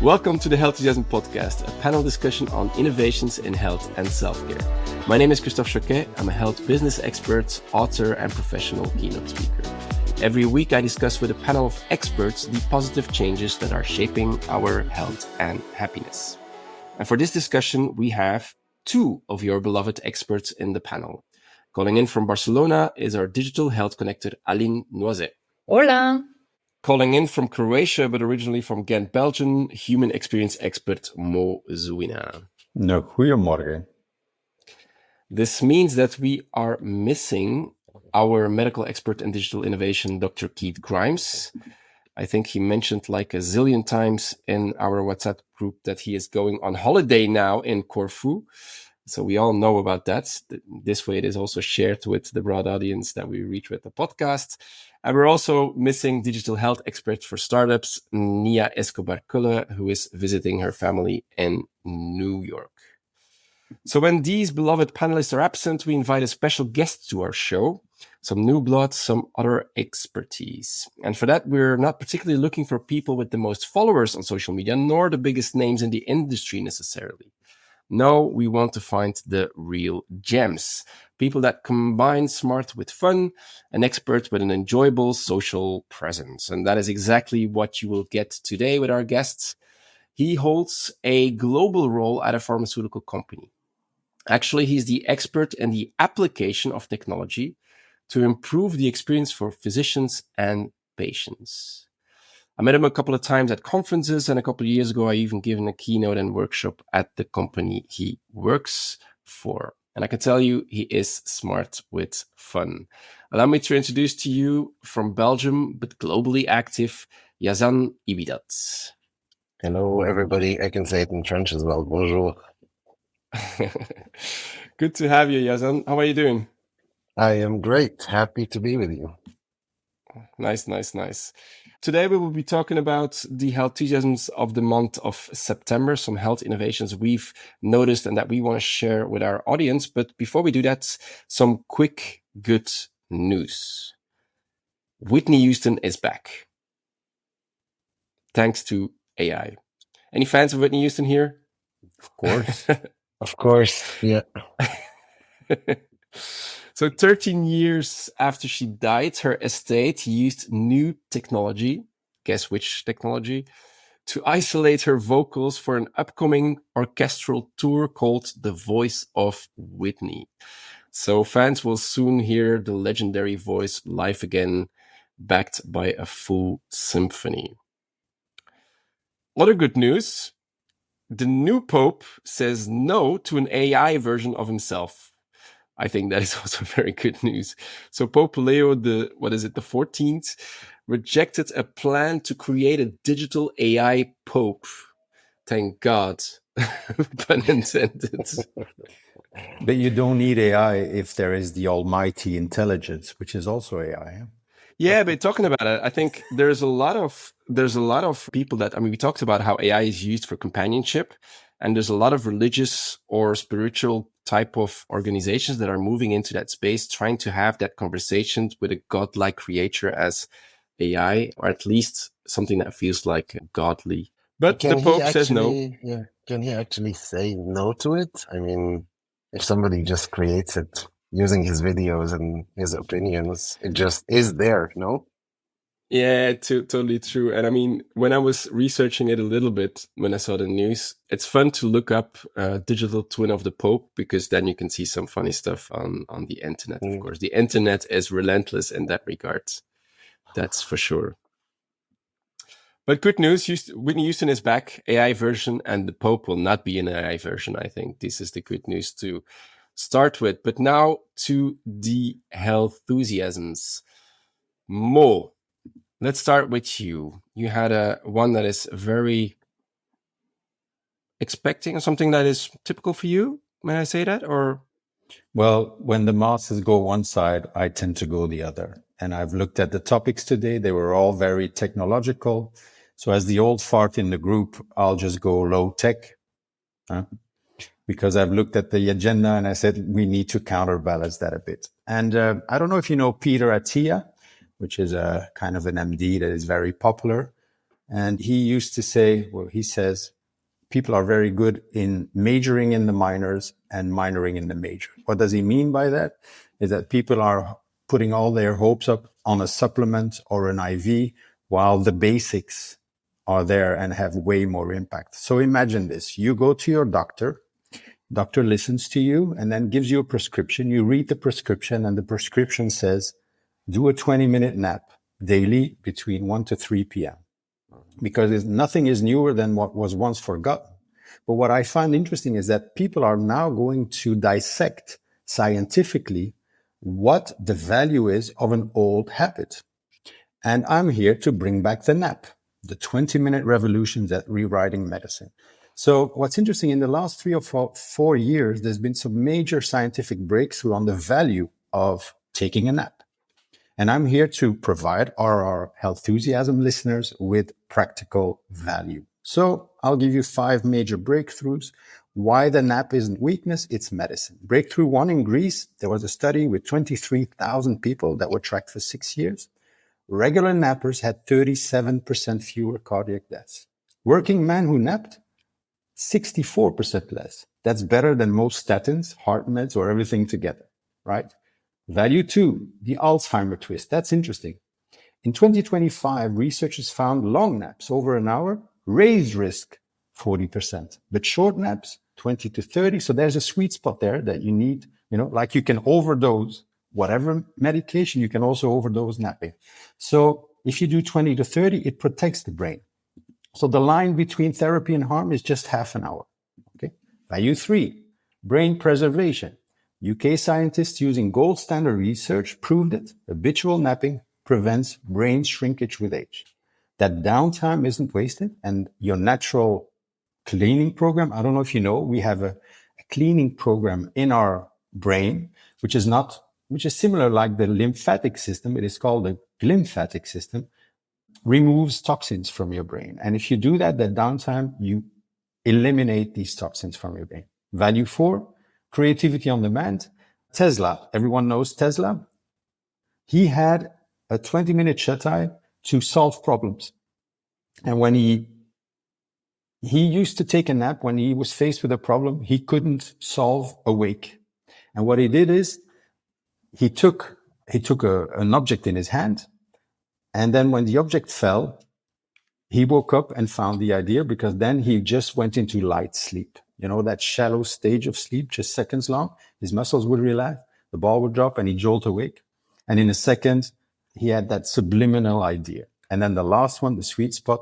Welcome to the Healthusiasm podcast, a panel discussion on innovations in health and self-care. My name is Christophe Jauquet. I'm a health business expert, author, and professional keynote speaker. Every week, I discuss with a panel of experts the positive changes that are shaping our health and happiness. And for this discussion, we have two of your beloved experts in the panel. Calling in from Barcelona is our digital health connector, Aline Noizet. Hola. Calling in from Croatia, but originally from Ghent, Belgium, human experience expert Mo Zouina. No, goedemorgen. This means that we are missing our medical expert in digital innovation, Dr. Keith Grimes. I think he mentioned like a zillion times in our WhatsApp group that he is going on holiday now in Corfu. So we all know about that. This way it is also shared with the broad audience that we reach with the podcast. And we're also missing digital health expert for startups, Nia Escobar-Kulle, who is visiting her family in New York. So when these beloved panelists are absent, we invite a special guest to our show, some new blood, some other expertise. And for that, we're not particularly looking for people with the most followers on social media, nor the biggest names in the industry necessarily. No, we want to find the real gems. People that combine smart with fun, an expert with an enjoyable social presence. And that is exactly what you will get today with our guests. He holds a global role at a pharmaceutical company. Actually, he's the expert in the application of technology to improve the experience for physicians and patients. I met him a couple of times at conferences, and a couple of years ago, I even given a keynote and workshop at the company he works for. And I can tell you, he is smart with fun. Allow me to introduce to you from Belgium, but globally active, Yazan Ibidat. Hello, everybody. I can say it in French as well. Bonjour. Good to have you, Yazan. How are you doing? I am great. Happy to be with you. Nice. Today we will be talking about the Healthusiasms of the month of September, some health innovations we've noticed and that we want to share with our audience. But before we do that, some quick good news. Whitney Houston is back. Thanks to AI. Any fans of Whitney Houston here? Of course. Of course. Yeah. So 13 years after she died, her estate used new technology, guess which technology, to isolate her vocals for an upcoming orchestral tour called The Voice of Whitney. So fans will soon hear the legendary voice live again, backed by a full symphony. Other good news, the new Pope says no to an AI version of himself. I think that is also very good news. So Pope Leo the 14th rejected a plan to create a digital AI Pope. Thank God. Pun intended. But you don't need AI if there is the almighty intelligence, which is also AI. Yeah, but talking about it, I think there's a lot of people that, we talked about how AI is used for companionship, and there's a lot of religious or spiritual type of organizations that are moving into that space, trying to have that conversation with a godlike creator as AI, or at least something that feels like godly. But the Pope says no. Yeah. Can he actually say no to it? I mean, if somebody just creates it using his videos and his opinions, it just is there, no? Yeah, totally true. And when I was researching it a little bit, when I saw the news, it's fun to look up digital twin of the Pope, because then you can see some funny stuff on the internet. Of course, the internet is relentless in that regard. That's for sure. But good news, Whitney Houston is back, AI version, and the Pope will not be an AI version. I think this is the good news to start with. But now to the Healthusiasms. Mo, let's start with you. You had one that is very expecting, something that is typical for you. May I say that? Or well, when the masses go one side, I tend to go the other. And I've looked at the topics today. They were all very technological. So as the old fart in the group, I'll just go low tech. Because I've looked at the agenda and I said, we need to counterbalance that a bit. And I don't know if you know Peter Attia, which is a kind of an MD that is very popular. And he used to say, well, he says, people are very good in majoring in the minors and minoring in the major. What does he mean by that? Is that people are putting all their hopes up on a supplement or an IV, while the basics are there and have way more impact. So imagine this. You go to your doctor listens to you and then gives you a prescription. You read the prescription, and the prescription says, do a 20-minute nap daily between 1 to 3 p.m. Because nothing is newer than what was once forgotten. But what I find interesting is that people are now going to dissect scientifically what the value is of an old habit. And I'm here to bring back the nap, the 20-minute revolutions at rewriting medicine. So what's interesting, in the last 3 or 4 years, there's been some major scientific breakthrough on the value of taking a nap. And I'm here to provide our Healthusiasm listeners with practical value. So I'll give you 5 major breakthroughs. Why the nap isn't weakness, it's medicine. Breakthrough 1, in Greece, there was a study with 23,000 people that were tracked for 6 years. Regular nappers had 37% fewer cardiac deaths. Working men who napped, 64% less. That's better than most statins, heart meds, or everything together, right? Value 2, the Alzheimer twist. That's interesting. In 2025, researchers found long naps over an hour raised risk 40%, but short naps 20 to 30. So there's a sweet spot there that you need, like you can overdose whatever medication, you can also overdose napping. So if you do 20 to 30, it protects the brain. So the line between therapy and harm is just half an hour. Okay. Value 3, brain preservation. UK scientists using gold standard research proved that habitual napping prevents brain shrinkage with age. That downtime isn't wasted, and your natural cleaning program, I don't know if you know, we have a cleaning program in our brain, which is similar like the lymphatic system. It is called the glymphatic system, removes toxins from your brain. And if you do that downtime, you eliminate these toxins from your brain. Value 4, creativity on demand. Tesla, everyone knows Tesla. He had a 20-minute shut-eye to solve problems. And when he used to take a nap when he was faced with a problem he couldn't solve awake. And what he did is he took an object in his hand, and then when the object fell, he woke up and found the idea, because then he just went into light sleep. That shallow stage of sleep, just seconds long. His muscles would relax, the ball would drop, and he'd jolt awake. And in a second, he had that subliminal idea. And then the last one, the sweet spot,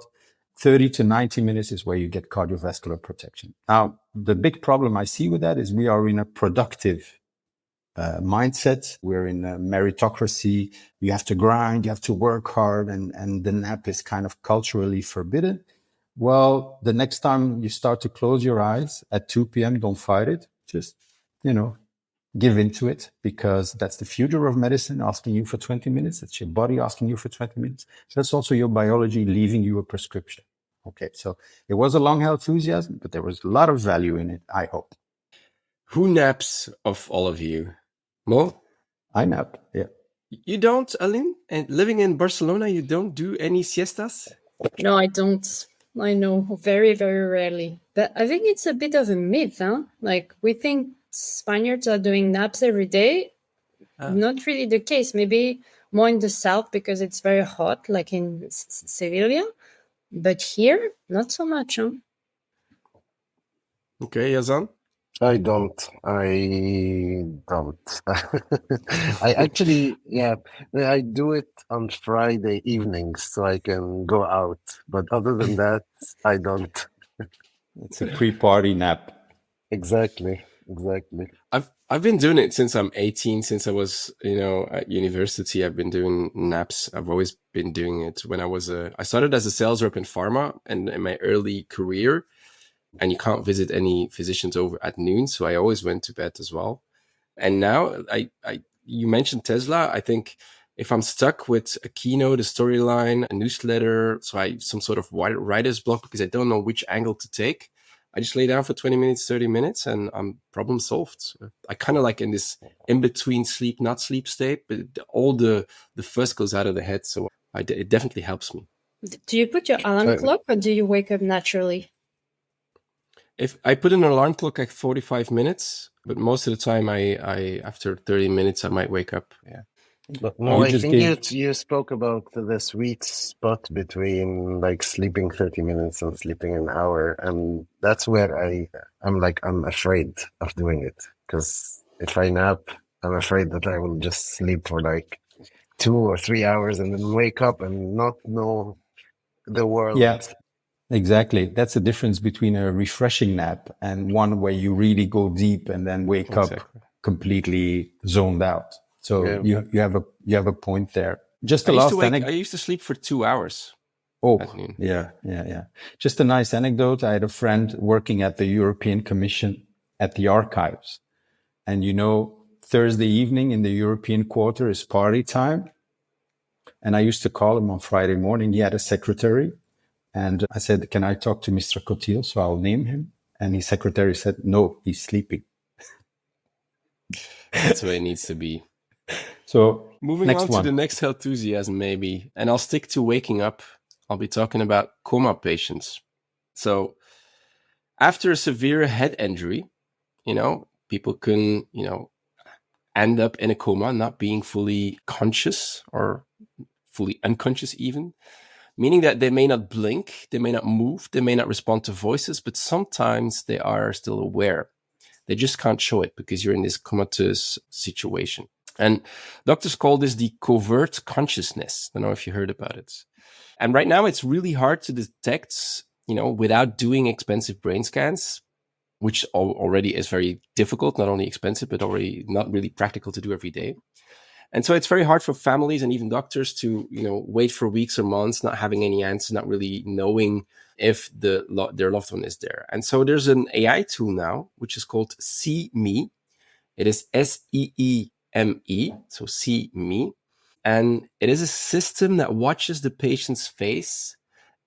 30 to 90 minutes is where you get cardiovascular protection. Now, the big problem I see with that is we are in a productive mindset. We're in a meritocracy. You have to grind, you have to work hard, and the nap is kind of culturally forbidden. Well, the next time you start to close your eyes at 2 p.m., don't fight it. Just, give into it, because that's the future of medicine, asking you for 20 minutes. That's your body asking you for 20 minutes. That's also your biology leaving you a prescription. Okay, so it was a long Healthusiasm, but there was a lot of value in it, I hope. Who naps of all of you? Mo? I nap, yeah. You don't, Aline? And living in Barcelona, you don't do any siestas? No, I don't. I know, very, very rarely. But I think it's a bit of a myth, huh? Like, we think Spaniards are doing naps every day. Not really the case. Maybe more in the south because it's very hot, like in Sevilla. But here, not so much, huh? Okay, Yazan? I don't. I actually, I do it on Friday evenings so I can go out. But other than that, I don't. It's a pre-party nap. Exactly. I've been doing it since I'm 18. Since I was, at university, I've been doing naps. I've always been doing it. When I started as a sales rep in pharma, and in my early career, and you can't visit any physicians over at noon, so I always went to bed as well. And now, you mentioned Tesla. I think if I'm stuck with a keynote, a storyline, a newsletter, some sort of writer's block because I don't know which angle to take, I just lay down for 20 minutes, 30 minutes, and I'm problem solved. I kind of like in this in-between sleep, not sleep state, but all the fuss goes out of the head. So it definitely helps me. Do you put your alarm clock or do you wake up naturally? If I put an alarm clock at 45 minutes, but most of the time I after 30 minutes I might wake up. Yeah. But no, I think you spoke about the sweet spot between like sleeping 30 minutes and sleeping an hour, and that's where I'm afraid of doing it, because if I nap, I'm afraid that I will just sleep for like 2 or 3 hours and then wake up and not know the world. Yeah, exactly. That's the difference between a refreshing nap and one where you really go deep and then wake up completely zoned out. So you have a point there. Just the last anecdote. I used to sleep for 2 hours. Oh, yeah. Just a nice anecdote. I had a friend working at the European Commission at the archives. And Thursday evening in the European quarter is party time. And I used to call him on Friday morning. He had a secretary. And I said, can I talk to Mr. Cotil? So I'll name him. And his secretary said, no, he's sleeping. That's where it needs to be. So moving on to the next Healthusiasm, maybe. And I'll stick to waking up. I'll be talking about coma patients. So after a severe head injury, people can, end up in a coma, not being fully conscious or fully unconscious even. Meaning that they may not blink, they may not move, they may not respond to voices, but sometimes they are still aware. They just can't show it because you're in this comatose situation. And doctors call this the covert consciousness. I don't know if you heard about it. And right now it's really hard to detect, without doing expensive brain scans, which already is very difficult, not only expensive, but already not really practical to do every day. And so it's very hard for families and even doctors to, wait for weeks or months, not having any answers, not really knowing if their loved one is there. And so there's an AI tool now, which is called See Me. It is SEEME, so See Me. And it is a system that watches the patient's face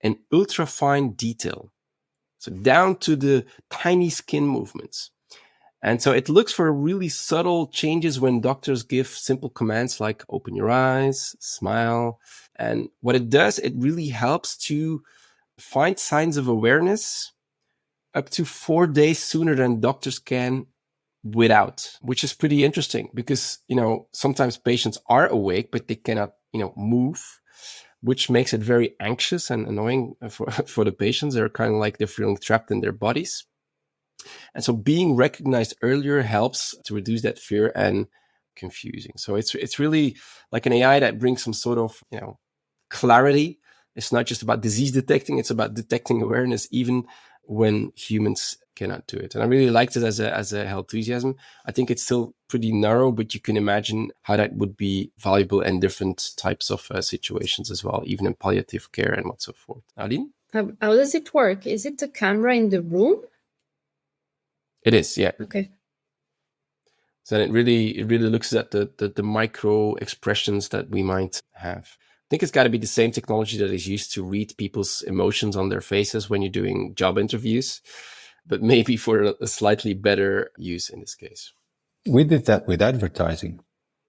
in ultra-fine detail. So down to the tiny skin movements. And so it looks for really subtle changes when doctors give simple commands like open your eyes, smile. And what it does, it really helps to find signs of awareness up to 4 days sooner than doctors can without, which is pretty interesting because, sometimes patients are awake, but they cannot, move, which makes it very anxious and annoying for the patients. They're kind of like they're feeling trapped in their bodies. And so being recognized earlier helps to reduce that fear and confusing. So it's really like an AI that brings some sort of, clarity. It's not just about disease detecting, it's about detecting awareness even when humans cannot do it. And I really liked it as a Healthusiasm. I think it's still pretty narrow, but you can imagine how that would be valuable in different types of situations as well, even in palliative care and what so forth. Aline? How does it work? Is it the camera in the room? It is, yeah. Okay. So it really looks at the micro expressions that we might have. I think it's got to be the same technology that is used to read people's emotions on their faces when you're doing job interviews, but maybe for a slightly better use in this case. We did that with advertising.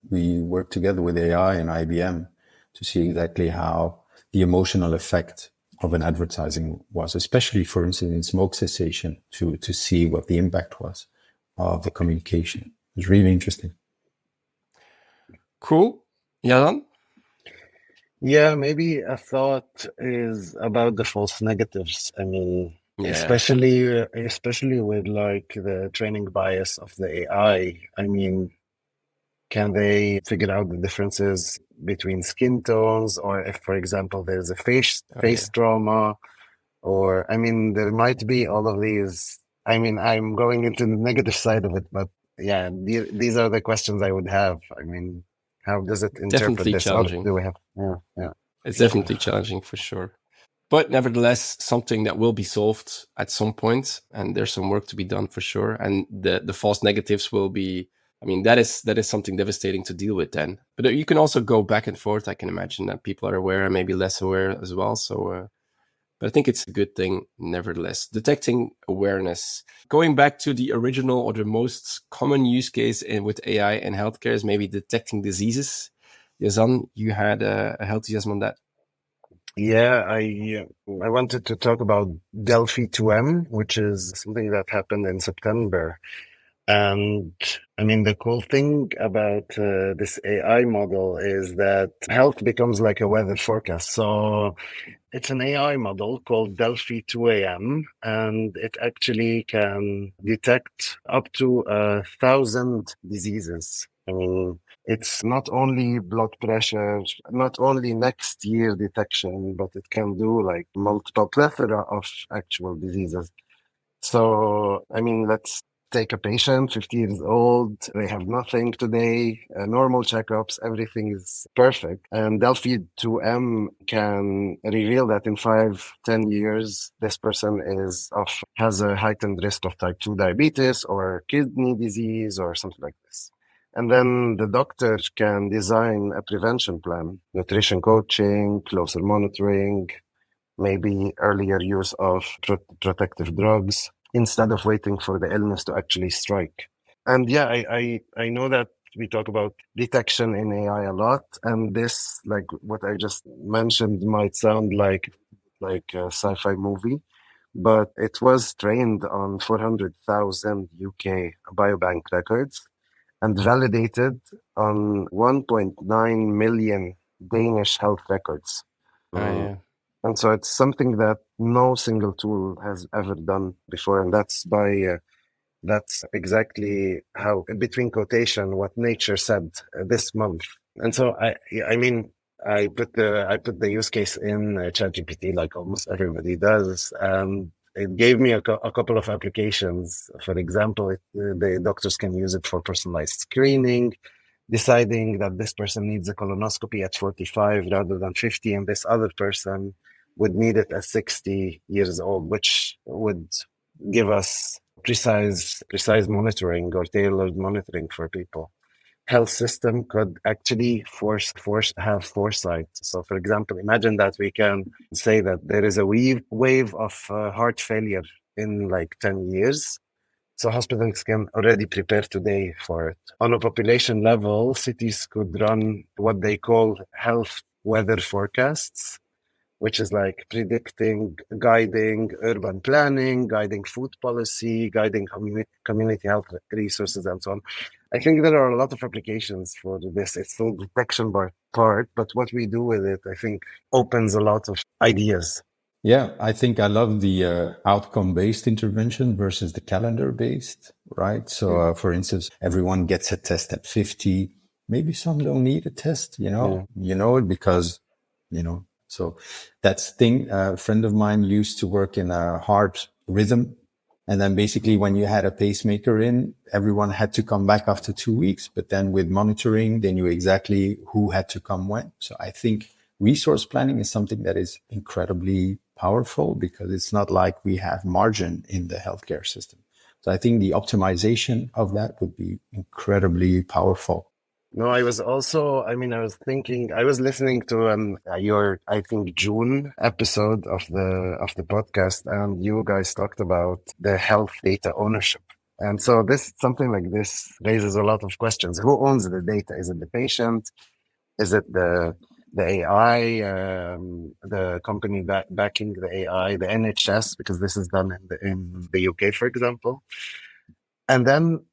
We worked together with AI and IBM to see exactly how the emotional effect of an advertising was, especially, for instance, in smoke cessation, to see what the impact was of the communication. It was really interesting. Cool. Yaran? Yeah, maybe a thought is about the false negatives. I mean, especially with like the training bias of the AI. I mean, can they figure out the differences between skin tones, or if, for example, there's a face trauma, or, I mean, there might be all of these. I mean, I'm going into the negative side of it, but yeah, these are the questions I would have. I mean, how does it interpret definitely this? Challenging. Do we have? Yeah. It's definitely challenging for sure. But nevertheless, something that will be solved at some point, and there's some work to be done for sure. And the false negatives will be, I mean, that is something devastating to deal with then. But you can also go back and forth. I can imagine that people are aware and maybe less aware as well. So, but I think it's a good thing, nevertheless. Detecting awareness. Going back to the original or the most common use case with AI in healthcare is maybe detecting diseases. Yazan, you had a Healthusiasm on that. Yeah, I wanted to talk about Delphi 2M, which is something that happened in September. And I mean, the cool thing about this AI model is that health becomes like a weather forecast. So it's an AI model called Delphi 2AM, and it actually can detect up to 1,000 diseases. I mean, it's not only blood pressure, not only next year detection, but it can do like multiple plethora of actual diseases. So, I mean, let's take a patient, 50 years old, they have nothing today, normal checkups, everything is perfect. And Delphi 2M can reveal that in 5, 10 years, this person has a heightened risk of type 2 diabetes or kidney disease or something like this. And then the doctor can design a prevention plan, nutrition coaching, closer monitoring, maybe earlier use of protective drugs instead of waiting for the illness to actually strike. And yeah, I know that we talk about detection in AI a lot, and this, like what I just mentioned, might sound like a sci-fi movie, but it was trained on 400,000 UK biobank records and validated on 1.9 million Danish health records. Yeah. And so it's something that no single tool has ever done before. And that's exactly how, between quotation, what nature said this month. And so I mean, I put the use case in ChatGPT like almost everybody does. And it gave me a couple of applications. For example, the doctors can use it for personalized screening, deciding that this person needs a colonoscopy at 45 rather than 50, and this other person would need it at 60 years old, which would give us precise monitoring or tailored monitoring for people. Health system could actually have foresight. So, for example, imagine that we can say that there is a wave of heart failure in like 10 years. So hospitals can already prepare today for it. On a population level, cities could run what they call health weather forecasts, which is like predicting, guiding urban planning, guiding food policy, guiding community health resources, and so on. I think there are a lot of applications for this. It's still detection part, but what we do with it, I think, opens a lot of ideas. Yeah, I think I love the outcome-based intervention versus the calendar-based, right? So, for instance, everyone gets a test at 50. Maybe some don't need a test, you know it because, so that's thing. A friend of mine used to work in a heart rhythm. And then basically when you had a pacemaker in, everyone had to come back after 2 weeks. But then with monitoring, they knew exactly who had to come when. So I think resource planning is something that is incredibly powerful because it's not like we have margin in the healthcare system. So I think the optimization of that would be incredibly powerful. No, I was listening to your, I think, June episode of the podcast, and you guys talked about the health data ownership. And so something like this raises a lot of questions. Who owns the data? Is it the patient? Is it the AI, the company backing the AI, the NHS, because this is done in the UK, for example? And then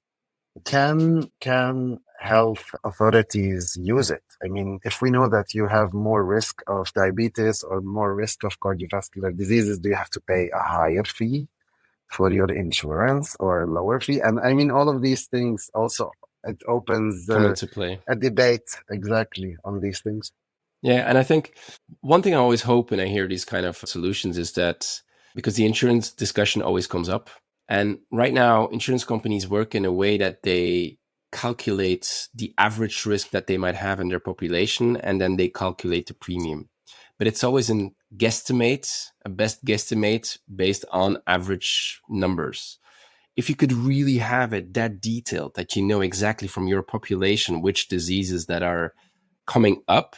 can health authorities use it? I mean, if we know that you have more risk of diabetes or more risk of cardiovascular diseases, do you have to pay a higher fee for your insurance or a lower fee? And I mean, all of these things also, it opens come into play. a debate exactly on these things. Yeah, and I think one thing I always hope when I hear these kind of solutions is that, because the insurance discussion always comes up, and right now insurance companies work in a way that they calculate the average risk that they might have in their population, and then they calculate the premium. But it's always a best guesstimate based on average numbers. If you could really have it that detailed that you know exactly from your population which diseases that are coming up,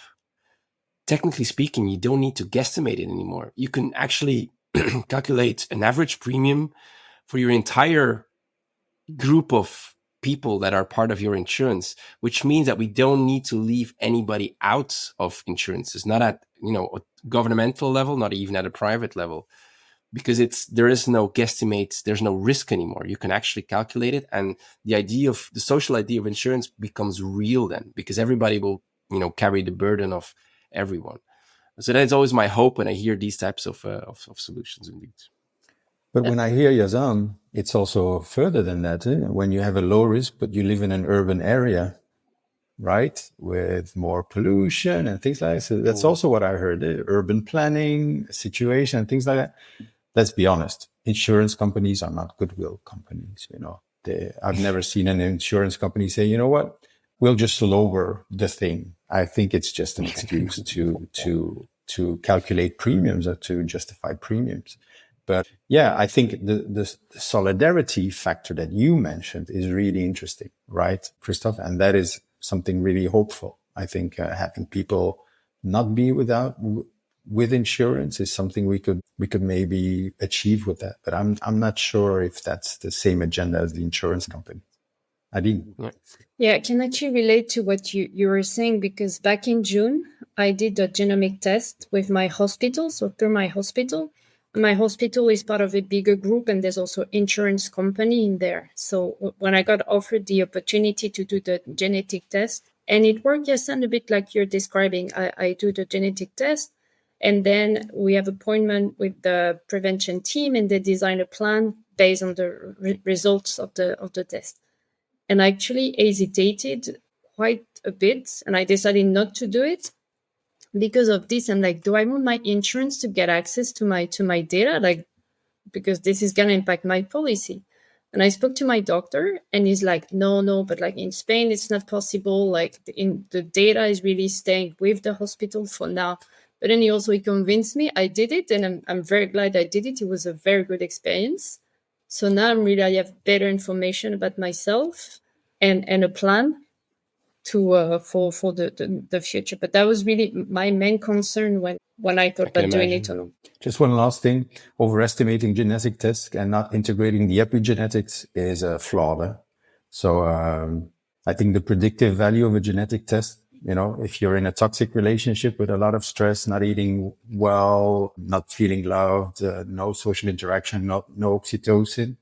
technically speaking, you don't need to guesstimate it anymore. You can actually calculate an average premium for your entire group of people that are part of your insurance, which means that we don't need to leave anybody out of insurances, not at, a governmental level, not even at a private level, because there is no guesstimates, there's no risk anymore. You can actually calculate it. And the social idea of insurance becomes real then, because everybody will, carry the burden of everyone. So that's always my hope when I hear these types of solutions indeed. But when I hear Yazan, it's also further than that. When you have a low risk, but you live in an urban area, right, with more pollution and things like that. So that's also what I heard, urban planning, situation, things like that. Let's be honest, insurance companies are not goodwill companies. I've never seen an insurance company say, you know what, we'll just lower the thing. I think it's just an excuse to calculate premiums or to justify premiums. But yeah, I think the solidarity factor that you mentioned is really interesting, right, Christophe? And that is something really hopeful. I think having people not be with insurance is something we could maybe achieve with that. But I'm not sure if that's the same agenda as the insurance company. Adine. Yeah, I can actually relate to what you were saying, because back in June, I did a genomic test with my hospital. So through my hospital is part of a bigger group, and there's also insurance company in there. So when I got offered the opportunity to do the genetic test, and it worked, yes, and a bit like you're describing, I do the genetic test, and then we have appointment with the prevention team, and they design a plan based on the results of the test. And I actually hesitated quite a bit, and I decided not to do it because of this. I'm like, do I want my insurance to get access to my data? Like, because this is gonna impact my policy. And I spoke to my doctor, and he's like, no, but like in Spain, it's not possible. Like the data is really staying with the hospital for now. But then he convinced me. I did it, and I'm very glad I did it. It was a very good experience. So now I have better information about myself and a plan to for the future. But that was really my main concern when I thought about doing it or not. Just one last thing: overestimating genetic tests and not integrating the epigenetics is a flaw. So I think the predictive value of a genetic test, if you're in a toxic relationship with a lot of stress, not eating well, not feeling loved, no social interaction, no oxytocin,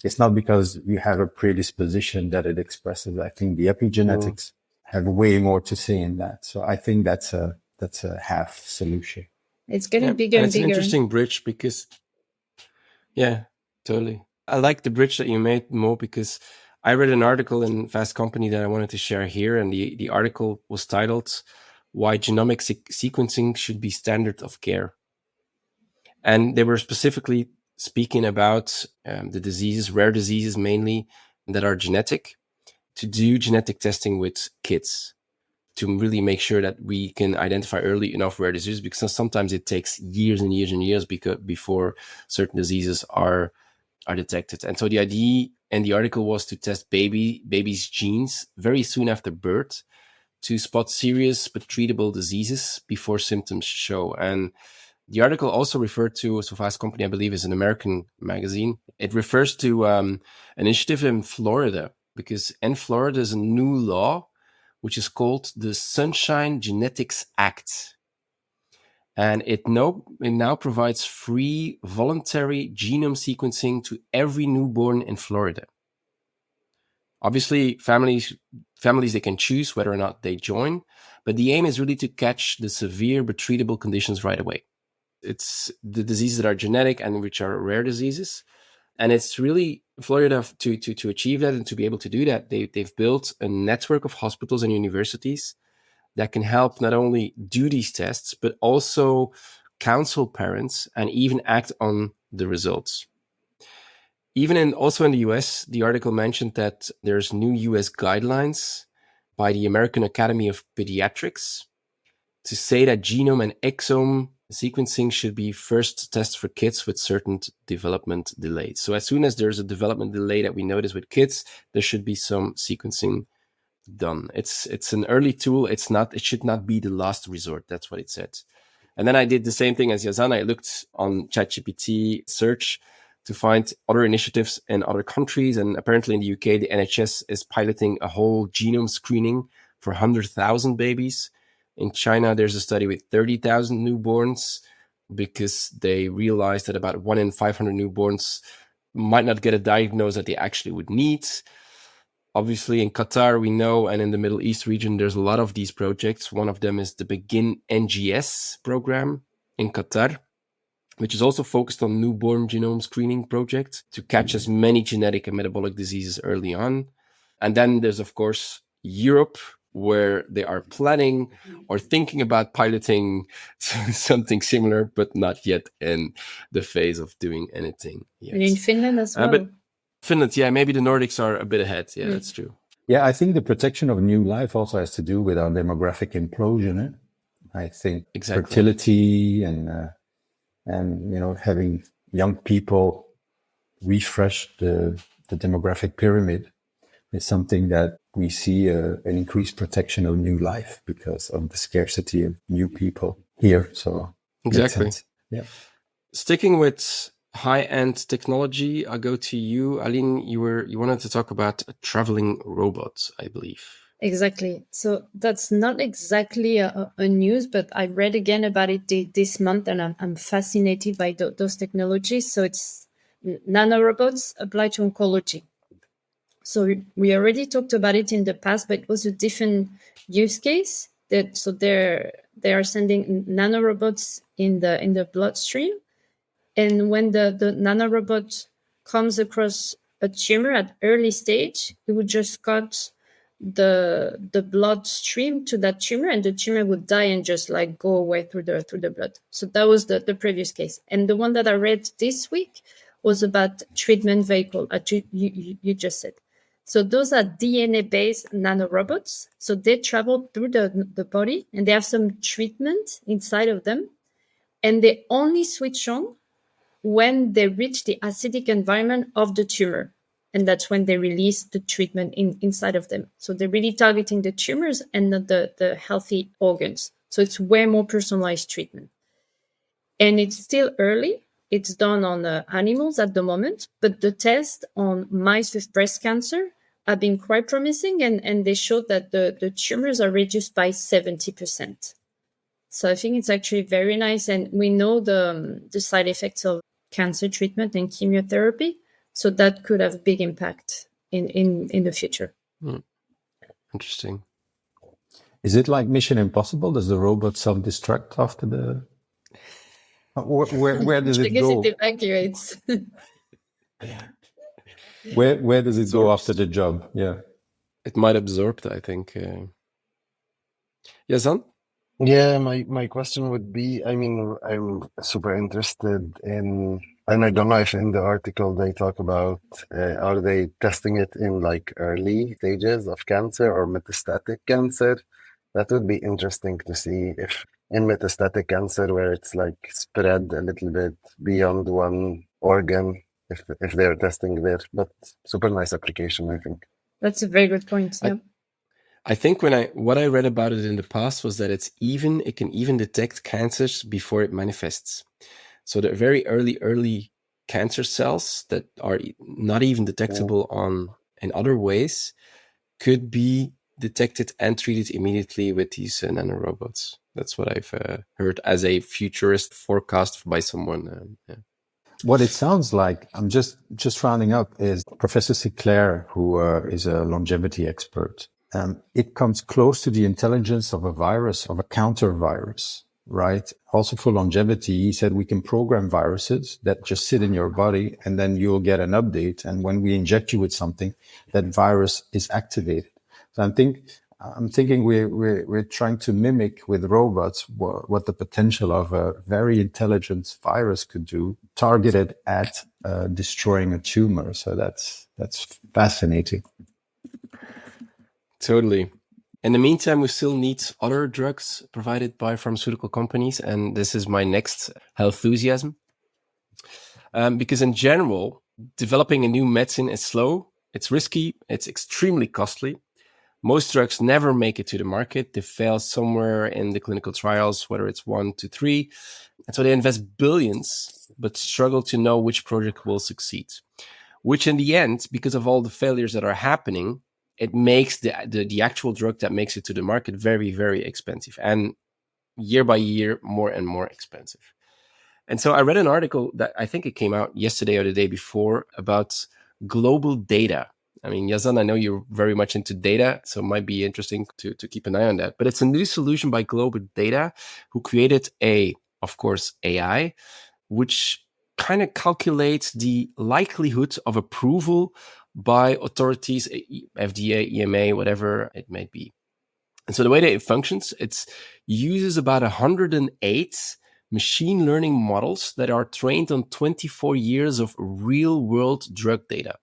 it's not because you have a predisposition that it expresses. I think the epigenetics have way more to say in that. So I think that's a half solution. It's getting bigger and it's bigger. It's an interesting bridge because, yeah, totally. I like the bridge that you made, Mo, because I read an article in Fast Company that I wanted to share here, and the article was titled "Why Genomic Sequencing Should Be Standard of Care." And they were specifically speaking about the diseases, rare diseases mainly, that are genetic, to do genetic testing with kids to really make sure that we can identify early enough rare diseases, because sometimes it takes years and years and years before certain diseases are detected. And so the idea in the article was to test babies' genes very soon after birth to spot serious but treatable diseases before symptoms show. And the article also referred to, so Fast Company, I believe, is an American magazine. It refers to an initiative in Florida, because in Florida there's a new law which is called the Sunshine Genetics Act. And it now provides free voluntary genome sequencing to every newborn in Florida. Obviously, families, they can choose whether or not they join, but the aim is really to catch the severe but treatable conditions right away. It's the diseases that are genetic and which are rare diseases. And it's really Florida to achieve that and to be able to do that. They've built a network of hospitals and universities that can help not only do these tests, but also counsel parents and even act on the results. Also in the US, the article mentioned that there's new US guidelines by the American Academy of Pediatrics to say that genome and exome sequencing should be first tested for kids with certain development delays. So as soon as there's a development delay that we notice with kids, there should be some sequencing done. It's an early tool. It should not be the last resort. That's what it said. And then I did the same thing as Yazan. I looked on ChatGPT search to find other initiatives in other countries. And apparently in the UK, the NHS is piloting a whole genome screening for 100,000 babies. In China, there's a study with 30,000 newborns because they realized that about 1 in 500 newborns might not get a diagnosis that they actually would need. Obviously, in Qatar, we know, and in the Middle East region, there's a lot of these projects. One of them is the Begin NGS program in Qatar, which is also focused on newborn genome screening projects to catch as many genetic and metabolic diseases early on. And then there's, of course, Europe, where they are planning or thinking about piloting something similar, but not yet in the phase of doing anything yet. And in Finland as well. But Finland, yeah, maybe the Nordics are a bit ahead. Yeah, that's true. Yeah, I think the protection of new life also has to do with our demographic implosion. I think fertility and having young people refresh the demographic pyramid is something that we see an increased protection of new life because of the scarcity of new people here. So exactly. Yeah. Sticking with high-end technology, I'll go to you, Aline. You wanted to talk about a traveling robot, I believe. Exactly. So that's not exactly a news, but I read again about it this month, and I'm fascinated by those technologies. So it's nanorobots applied to oncology. So we already talked about it in the past, but it was a different use case. They are sending nanorobots in the bloodstream, and when the nanorobot comes across a tumor at early stage, it would just cut the bloodstream to that tumor, and the tumor would die and just like go away through the blood. So that was the previous case. And the one that I read this week was about treatment vehicle, you just said. So those are DNA-based nanorobots. So they travel through the body, and they have some treatment inside of them, and they only switch on when they reach the acidic environment of the tumor. And that's when they release the treatment inside of them. So they're really targeting the tumors and not the healthy organs. So it's way more personalized treatment. And it's still early. It's done on animals at the moment, but the test on mice with breast cancer have been quite promising, and they showed that the tumors are reduced by 70%. So I think it's actually very nice. And we know the side effects of cancer treatment and chemotherapy. So that could have a big impact in the future. Interesting. Is it like Mission Impossible? Does the robot self-destruct after the... Where does it go? I guess it evacuates. Where does it go after the job? Yeah. It might absorb, I think. Yazan? Yeah, my question would be, I mean, I'm super interested in, and I don't know if in the article they talk about, are they testing it in like early stages of cancer or metastatic cancer? That would be interesting to see if in metastatic cancer, where it's like spread a little bit beyond one organ, if they're testing there. But super nice application, I think. That's a very good point. Yeah. I think what I read about it in the past was that it can even detect cancers before it manifests. So the very early cancer cells that are not even detectable in other ways could be detected and treated immediately with these nanorobots. That's what I've heard as a futurist forecast by someone. Yeah. What it sounds like, I'm just rounding up, is Professor Sinclair, who is a longevity expert. It comes close to the intelligence of a virus, of a counter virus, right? Also for longevity, he said we can program viruses that just sit in your body, and then you'll get an update. And when we inject you with something, that virus is activated. So I'm thinking we're trying to mimic with robots what the potential of a very intelligent virus could do, targeted at destroying a tumor. So that's fascinating. Totally. In the meantime, we still need other drugs provided by pharmaceutical companies, and this is my next Healthusiasm. Because in general, developing a new medicine is slow, it's risky, it's extremely costly. Most drugs never make it to the market. They fail somewhere in the clinical trials, whether it's 1 to 3. And so they invest billions, but struggle to know which project will succeed. Which in the end, because of all the failures that are happening, it makes the actual drug that makes it to the market very, very expensive. And year by year, more and more expensive. And so I read an article that I think it came out yesterday or the day before about global data. I mean, Yazan, I know you're very much into data, so it might be interesting to keep an eye on that. But it's a new solution by Global Data, who created of course, AI, which kind of calculates the likelihood of approval by authorities, FDA, EMA, whatever it may be. And so the way that it functions, it uses about 108 machine learning models that are trained on 24 years of real world drug data,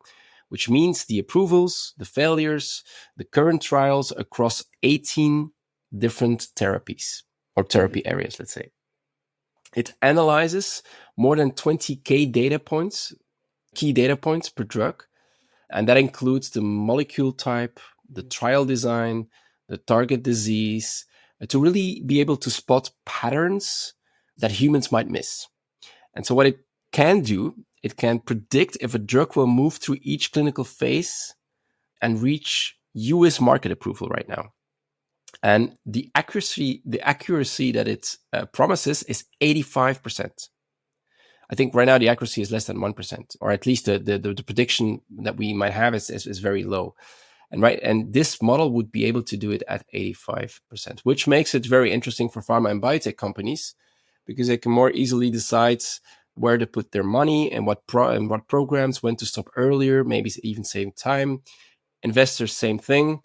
which means the approvals, the failures, the current trials across 18 different therapies or therapy areas, let's say. It analyzes more than 20K key data points per drug. And that includes the molecule type, the trial design, the target disease, to really be able to spot patterns that humans might miss. And so what it can do, it can predict if a drug will move through each clinical phase and reach US market approval right now. And the accuracy that it promises is 85%. I think right now the accuracy is less than 1%, or at least the prediction that we might have is very low. And this model would be able to do it at 85%, which makes it very interesting for pharma and biotech companies, because they can more easily decide where to put their money and what programs, when to stop earlier, maybe even save time. Investors, same thing.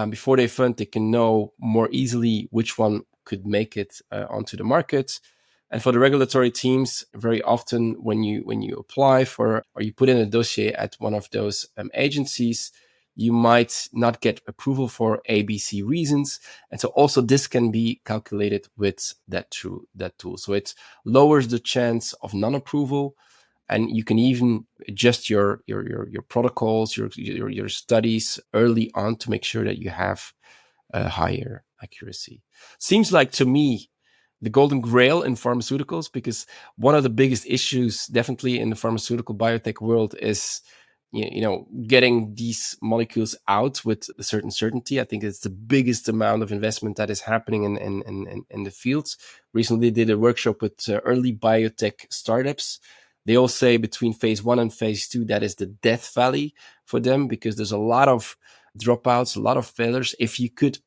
Before they fund, they can know more easily which one could make it onto the market. And for the regulatory teams, very often when you apply for, or you put in a dossier at one of those agencies, you might not get approval for ABC reasons. And so also this can be calculated with that tool. So it lowers the chance of non-approval, and you can even adjust your protocols, your studies early on to make sure that you have a higher accuracy. Seems like to me the golden grail in pharmaceuticals, because one of the biggest issues definitely in the pharmaceutical biotech world is getting these molecules out with a certain certainty. I think it's the biggest amount of investment that is happening in the fields. Recently did a workshop with early biotech startups. They all say between phase 1 and phase 2, that is the death valley for them, because there's a lot of dropouts, a lot of failures. If you could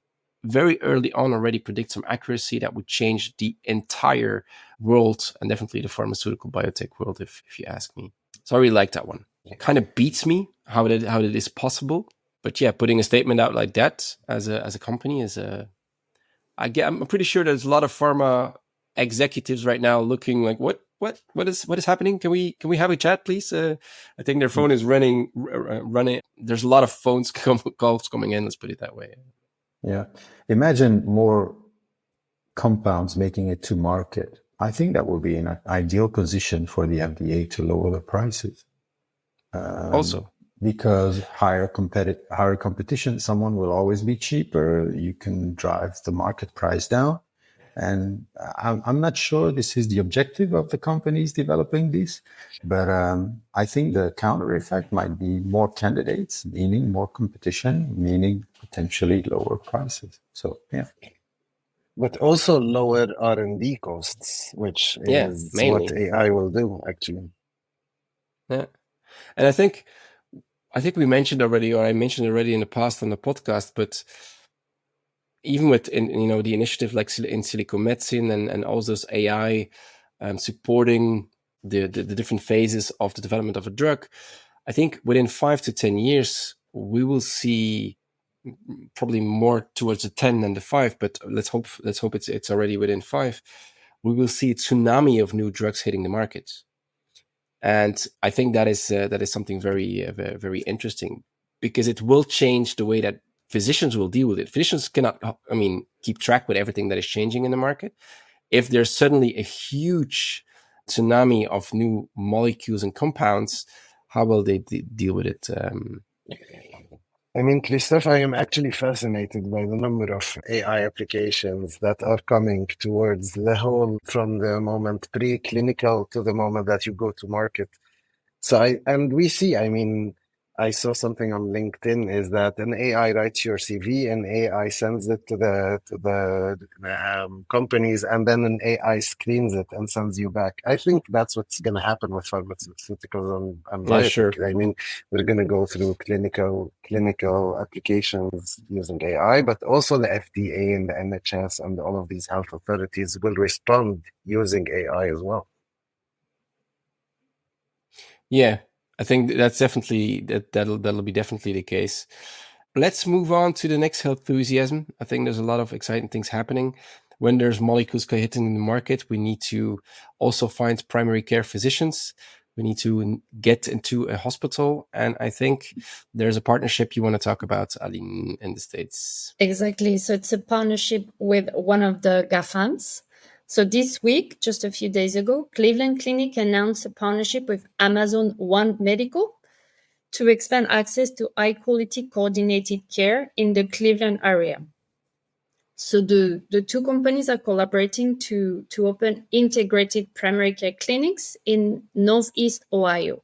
very early on already predict some accuracy, that would change the entire world, and definitely the pharmaceutical biotech world, if you ask me. So I really like that one. It kind of beats me how it is possible. But yeah, putting a statement out like that as a company is I'm pretty sure there's a lot of pharma executives right now looking like, what is happening? Can we have a chat, please? I think their phone is running. There's a lot of calls coming in. Let's put it that way. Yeah. Imagine more compounds making it to market. I think that would be an ideal position for the FDA to lower the prices. Also, because higher competition, someone will always be cheaper. You can drive the market price down. And I'm not sure this is the objective of the companies developing this, but I think the counter effect might be more candidates, meaning more competition, meaning potentially lower prices. So, yeah. But also lower R&D costs, which is mainly what AI will do, actually. Yeah. And I think we mentioned already, or I mentioned already in the past on the podcast, but even with the initiative like in Silicon Medicine and all those AI supporting the different phases of the development of a drug, I think within 5 to 10 years we will see probably more towards the 10 than the 5, but let's hope it's already within 5. We will see a tsunami of new drugs hitting the market, and I think that is something very very interesting, because it will change the way that physicians will deal with it. Physicians cannot, keep track with everything that is changing in the market. If there's suddenly a huge tsunami of new molecules and compounds, how will they deal with it? I mean, Christophe, I am actually fascinated by the number of AI applications that are coming towards the whole from the moment preclinical to the moment that you go to market. And we see, I mean, I saw something on LinkedIn is that an AI writes your CV, an AI sends it to the companies, and then an AI screens it and sends you back. I think that's what's going to happen with pharmaceuticals and Yeah, biotech. sure. I mean, we're going to go through clinical applications using AI, but also the FDA and the NHS and all of these health authorities will respond using AI as well. Yeah, I think that's definitely that'll be definitely the case. Let's move on to the next Healthusiasm. I think there's a lot of exciting things happening. When there's molecules hitting the market, we need to also find primary care physicians. We need to get into a hospital. And I think there's a partnership you want to talk about, Aline, in the States. Exactly. So it's a partnership with one of the GAFAMs. So this week, just a few days ago, Cleveland Clinic announced a partnership with Amazon One Medical to expand access to high-quality coordinated care in the Cleveland area. So the two companies are collaborating to open integrated primary care clinics in Northeast Ohio.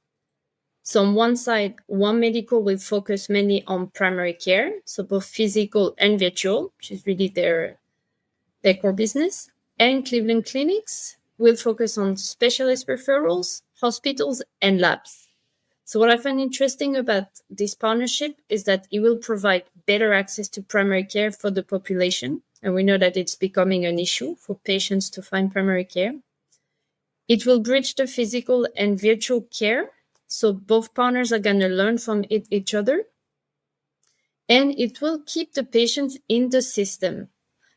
So on one side, One Medical will focus mainly on primary care, so both physical and virtual, which is really their core business. And Cleveland Clinics will focus on specialist referrals, hospitals, and labs. So what I find interesting about this partnership is that it will provide better access to primary care for the population. And we know that it's becoming an issue for patients to find primary care. It will bridge the physical and virtual care. So both partners are going to learn from each other. And it will keep the patients in the system.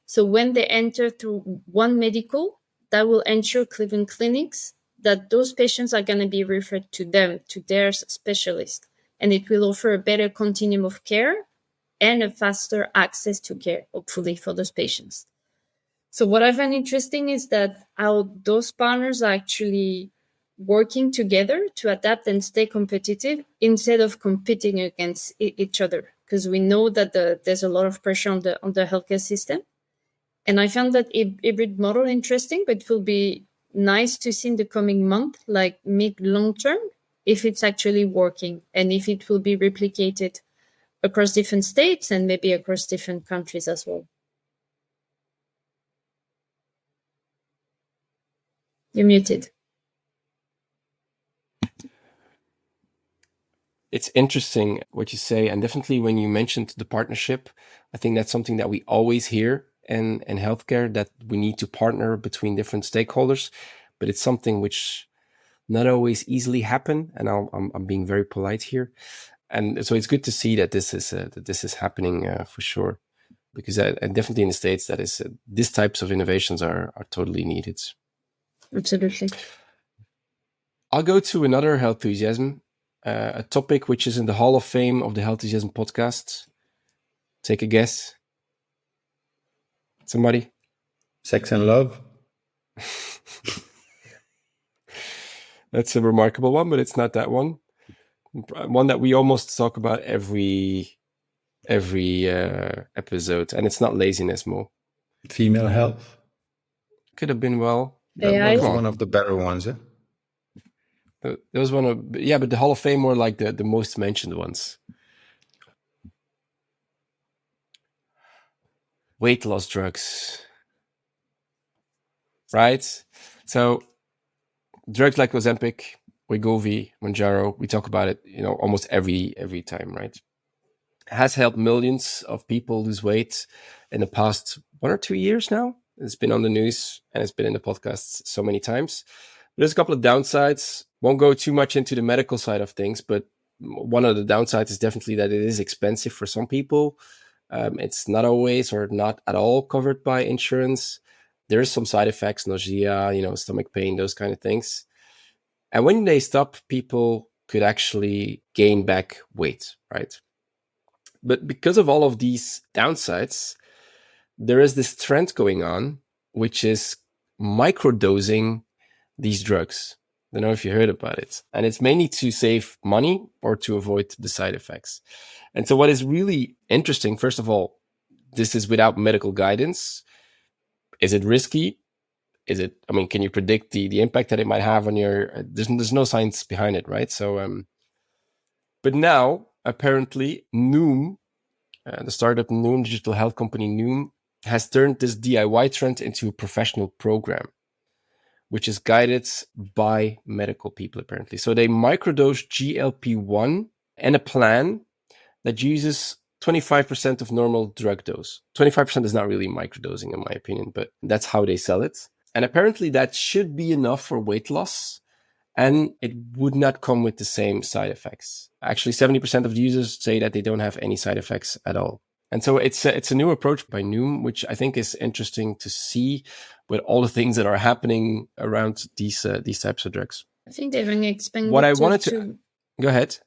So when they enter through One Medical, that will ensure Cleveland Clinics that those patients are going to be referred to them, to their specialist. And it will offer a better continuum of care and a faster access to care, hopefully, for those patients. So what I find interesting is that how those partners are actually working together to adapt and stay competitive instead of competing against each other. Because we know that there's a lot of pressure on the healthcare system. And I found that hybrid model interesting, but it will be nice to see in the coming month, like mid-long term, if it's actually working and if it will be replicated across different states and maybe across different countries as well. You're muted. It's interesting what you say. And definitely when you mentioned the partnership, I think that's something that we always hear in healthcare, that we need to partner between different stakeholders. But it's something which not always easily happen. And I'm being very polite here. And so it's good to see that this is happening for sure. Because and definitely in the States, that is these types of innovations are totally needed. Absolutely. I'll go to another Healthusiasm, a topic which is in the Hall of Fame of the Healthusiasm podcast. Take a guess. Somebody? Sex and love. That's a remarkable one, but it's not that one. One that we almost talk about every episode, and it's not laziness, Mo. Female health. Could have been well. AI. That was one of the better ones, eh? There was one of, yeah, but the Hall of Fame were like the most mentioned ones. Weight loss drugs, right? So drugs like Ozempic, Wegovy, Mounjaro, we talk about it, almost every time, right? It has helped millions of people lose weight in the past 1 or 2 years now. It's been on the news and it's been in the podcasts so many times. There's a couple of downsides. Won't go too much into the medical side of things, but one of the downsides is definitely that it is expensive for some people. It's not always or not at all covered by insurance. There's some side effects, nausea, stomach pain, those kind of things. And when they stop, people could actually gain back weight, right? But because of all of these downsides, there is this trend going on, which is microdosing these drugs. Don't know if you heard about it. And it's mainly to save money or to avoid the side effects. And so what is really interesting, first of all, this is without medical guidance. Is it risky? Can you predict the impact that it might have on your, there's no science behind it, right? So, but now apparently Noom, the startup Noom, digital health company Noom, has turned this DIY trend into a professional program, which is guided by medical people, apparently. So they microdose GLP-1 and a plan that uses 25% of normal drug dose. 25% is not really microdosing, in my opinion, but that's how they sell it. And apparently that should be enough for weight loss, and it would not come with the same side effects. Actually, 70% of the users say that they don't have any side effects at all. And so it's a new approach by Noom, which I think is interesting to see with all the things that are happening around these types of drugs. I think they're really expanding. What I wanted to go ahead.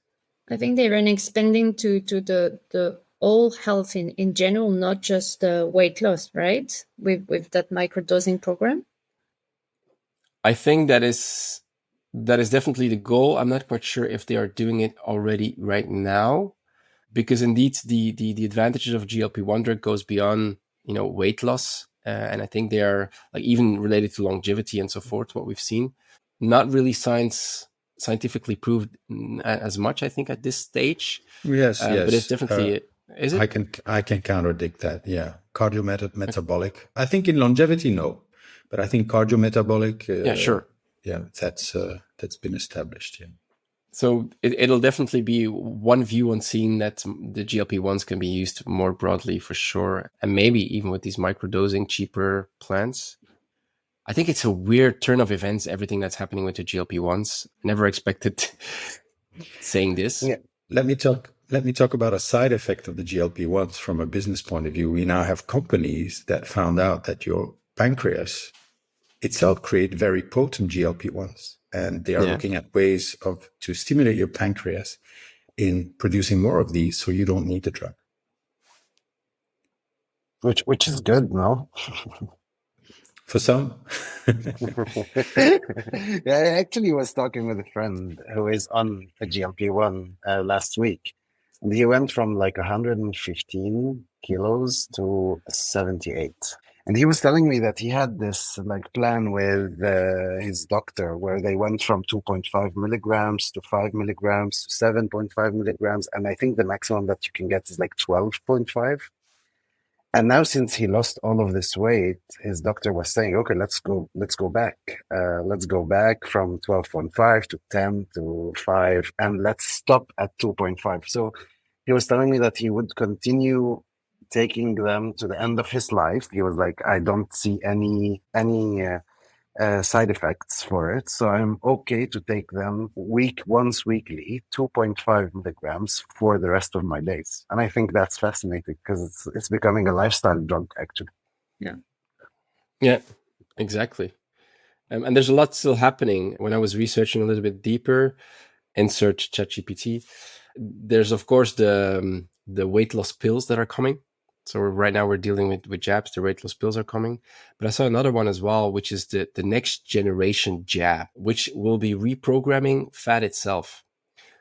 I think they're really expanding to the all health in general, not just weight loss, right? With that microdosing program. I think that is definitely the goal. I'm not quite sure if they are doing it already right now, because indeed the advantages of GLP-1 drug goes beyond weight loss, and I think they are like even related to longevity and so forth. What we've seen, not really scientifically proved as much, I think, at this stage. Yes, but it's definitely. Is it? I can contradict that. Yeah, cardiometabolic. I think in longevity, no, but I think cardiometabolic. Yeah, sure. Yeah, that's been established. Yeah. So it'll definitely be one view on seeing that the GLP-1s can be used more broadly for sure. And maybe even with these microdosing, cheaper plans. I think it's a weird turn of events, everything that's happening with the GLP-1s. Never expected saying this. Yeah. Let me talk about a side effect of the GLP-1s from a business point of view. We now have companies that found out that your pancreas itself create very potent GLP-1s. And they are looking at ways to stimulate your pancreas in producing more of these, so you don't need the drug. Which is good, no? For some. Yeah, I actually was talking with a friend who is on a GLP-1 last week. And he went from like 115 kilos to 78. And he was telling me that he had this like plan with his doctor where they went from 2.5 milligrams to 5 milligrams to 7.5 milligrams. And I think the maximum that you can get is like 12.5. And now, since he lost all of this weight, his doctor was saying, okay, let's go back. Let's go back from 12.5 to 10 to 5, and let's stop at 2.5. So he was telling me that he would continue taking them to the end of his life. He was like, I don't see any side effects for it. So I'm okay to take them once weekly, 2.5 milligrams for the rest of my days. And I think that's fascinating because it's becoming a lifestyle drug, actually. Yeah, exactly. And there's a lot still happening. When I was researching a little bit deeper, insert ChatGPT, there's of course the weight loss pills that are coming. So right now we're dealing with jabs. The weight loss pills are coming. But I saw another one as well, which is the next generation jab, which will be reprogramming fat itself.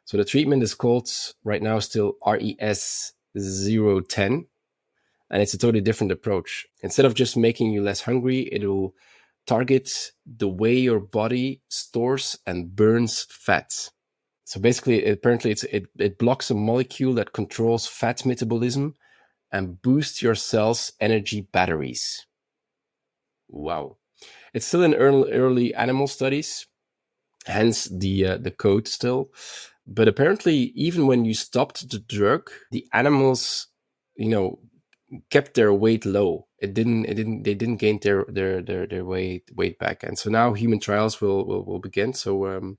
So the treatment is called right now still RES 010. And it's a totally different approach. Instead of just making you less hungry, it will target the way your body stores and burns fat. So basically, apparently it blocks a molecule that controls fat metabolism and boost your cells' energy batteries. Wow. It's still in early animal studies, hence the code still. But apparently, even when you stopped the drug, the animals, kept their weight low. They didn't gain their weight back. And so now human trials will begin. So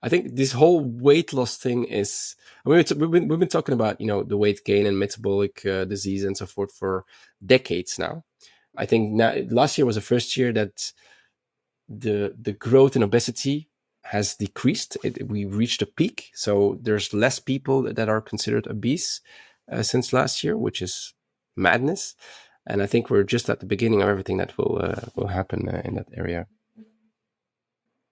I think this whole weight loss thing is, we've been talking about, the weight gain and metabolic disease and so forth for decades now. I think last year was the first year that the growth in obesity has decreased. We reached a peak. So there's less people that are considered obese since last year, which is madness. And I think we're just at the beginning of everything that will happen in that area.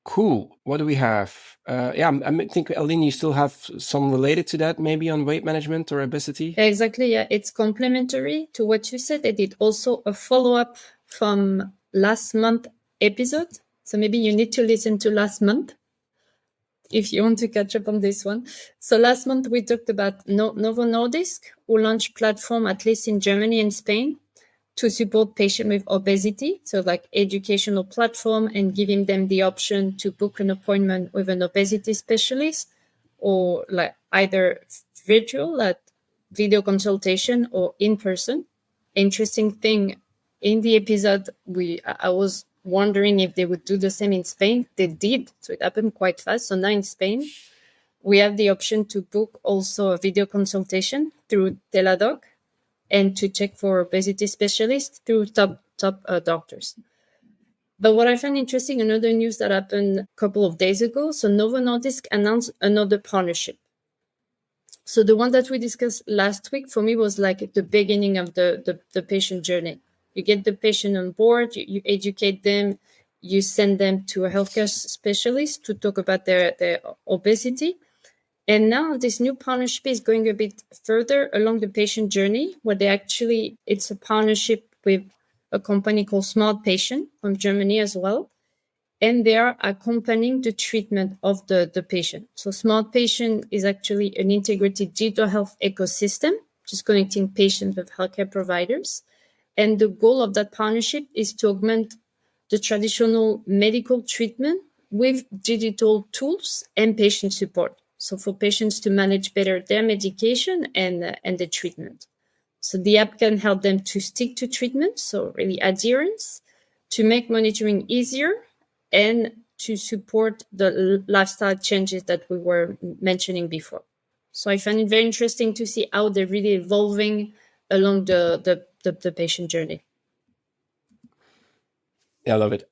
Cool. What do we have? I think, Aline, you still have some related to that, maybe on weight management or obesity? Yeah, exactly. Yeah, it's complementary to what you said. I did also a follow-up from last month episode. So maybe you need to listen to last month if you want to catch up on this one. So last month we talked about Novo Nordisk, who launched platform, at least in Germany and Spain, to support patients with obesity. So like educational platform and giving them the option to book an appointment with an obesity specialist, or like either virtual, like video consultation, or in person. Interesting thing in the episode, I was wondering if they would do the same in Spain. They did, so it happened quite fast. So now in Spain, we have the option to book also a video consultation through Teladoc and to check for obesity specialists through top doctors. But what I find interesting, another news that happened a couple of days ago, so Novo Nordisk announced another partnership. So the one that we discussed last week for me was like the beginning of the patient journey. You get the patient on board, you educate them, you send them to a healthcare specialist to talk about their obesity. And now this new partnership is going a bit further along the patient journey, where it's a partnership with a company called Smart Patient from Germany as well. And they are accompanying the treatment of the patient. So Smart Patient is actually an integrated digital health ecosystem, just connecting patients with healthcare providers. And the goal of that partnership is to augment the traditional medical treatment with digital tools and patient support. So for patients to manage better their medication and the treatment. So the app can help them to stick to treatment, so really adherence, to make monitoring easier, and to support the lifestyle changes that we were mentioning before. So I find it very interesting to see how they're really evolving along the patient journey. Yeah, I love it.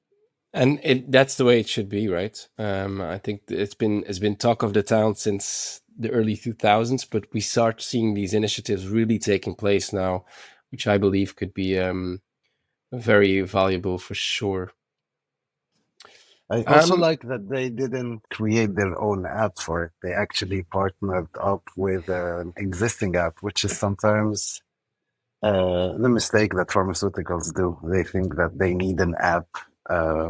And that's the way it should be, right? I think it's been talk of the town since the early 2000s, but we start seeing these initiatives really taking place now, which I believe could be very valuable for sure. I also like that they didn't create their own app for it. They actually partnered up with an existing app, which is sometimes the mistake that pharmaceuticals do. They think that they need an app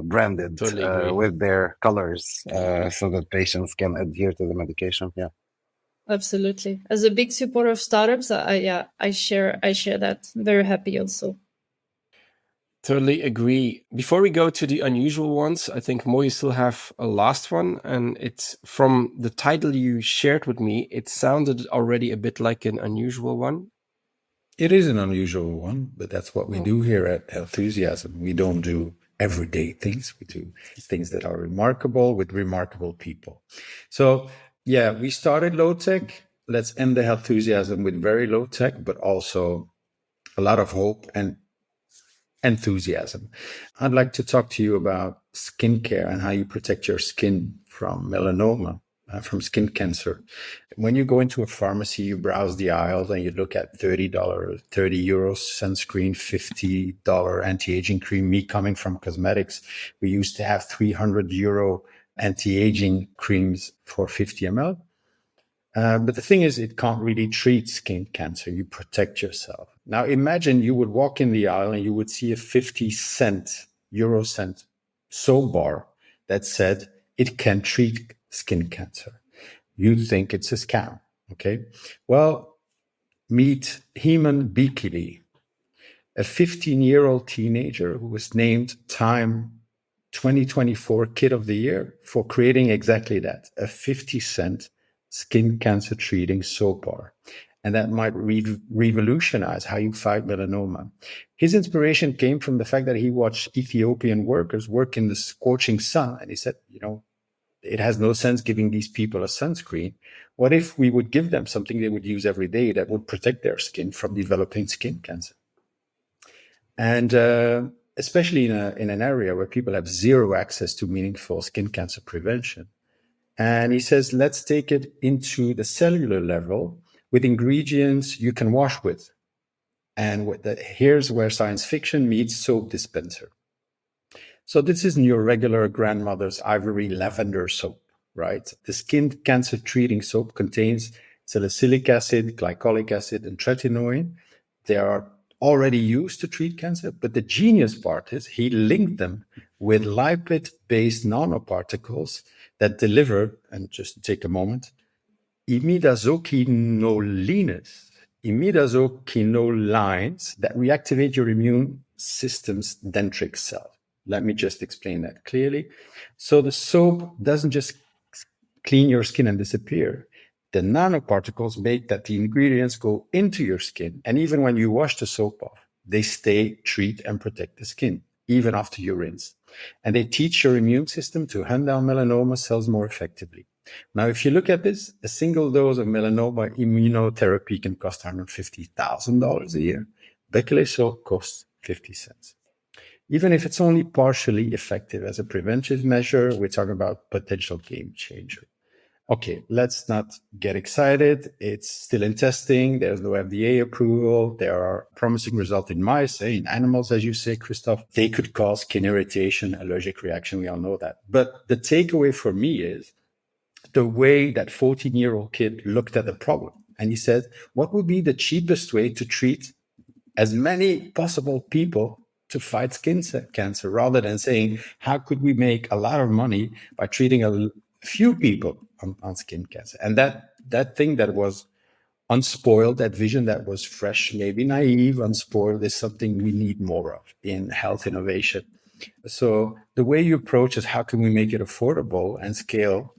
branded Totally with their colors so that patients can adhere to the medication. Yeah. Absolutely. As a big supporter of startups, I share that. I'm very happy also. Totally agree. Before we go to the unusual ones, I think, Mo, you still have a last one. And it's from the title you shared with me, it sounded already a bit like an unusual one. It is an unusual one, but that's what we do here at Healthusiasm. We don't do everyday things. We do things that are remarkable with remarkable people. So, yeah, we started low tech. Let's end the Healthusiasm with very low tech, but also a lot of hope and enthusiasm. I'd like to talk to you about skincare and how you protect your skin from melanoma, from skin cancer. When you go into a pharmacy, you browse the aisles and you look at $30, 30 euros sunscreen, $50 anti-aging cream. Me coming from cosmetics, we used to have 300 euro anti-aging creams for 50 ml. But the thing is, it can't really treat skin cancer. You protect yourself. Now, imagine you would walk in the aisle and you would see a 50-cent, euro cent soap bar that said it can treat skin cancer. You'd think it's a scam, okay? Well, meet Heman Bikili, a 15-year-old teenager who was named Time 2024 Kid of the Year for creating exactly that, a 50-cent skin cancer treating soap bar. And that might revolutionize how you fight melanoma. His inspiration came from the fact that he watched Ethiopian workers work in the scorching sun. And he said, it has no sense giving these people a sunscreen. What if we would give them something they would use every day that would protect their skin from developing skin cancer? And especially in an area where people have zero access to meaningful skin cancer prevention. And he says, let's take it into the cellular level with ingredients you can wash with. And here's where science fiction meets soap dispenser. So this isn't your regular grandmother's ivory lavender soap, right? The skin cancer treating soap contains salicylic acid, glycolic acid, and tretinoin. They are already used to treat cancer, but the genius part is he linked them with lipid-based nanoparticles that deliver, and just to take a moment, imidazoquinolines that reactivate your immune system's dendritic cell. Let me just explain that clearly. So the soap doesn't just clean your skin and disappear. The nanoparticles make that the ingredients go into your skin. And even when you wash the soap off, they stay, treat, and protect the skin, even after you rinse. And they teach your immune system to hunt down melanoma cells more effectively. Now, if you look at this, a single dose of melanoma immunotherapy can cost $150,000 a year. Beckley soap costs 50 cents. Even if it's only partially effective as a preventive measure, we're talking about potential game changer. Okay, let's not get excited. It's still in testing. There's no FDA approval. There are promising results in mice, in animals, as you say, Christophe. They could cause skin irritation, allergic reaction. We all know that. But the takeaway for me is the way that 14-year-old kid looked at the problem. And he said, what would be the cheapest way to treat as many possible people to fight skin cancer, rather than saying, how could we make a lot of money by treating a few people on skin cancer? And that thing that was unspoiled, that vision that was fresh, maybe naive, unspoiled, is something we need more of in health innovation. So the way you approach is, how can we make it affordable and scale,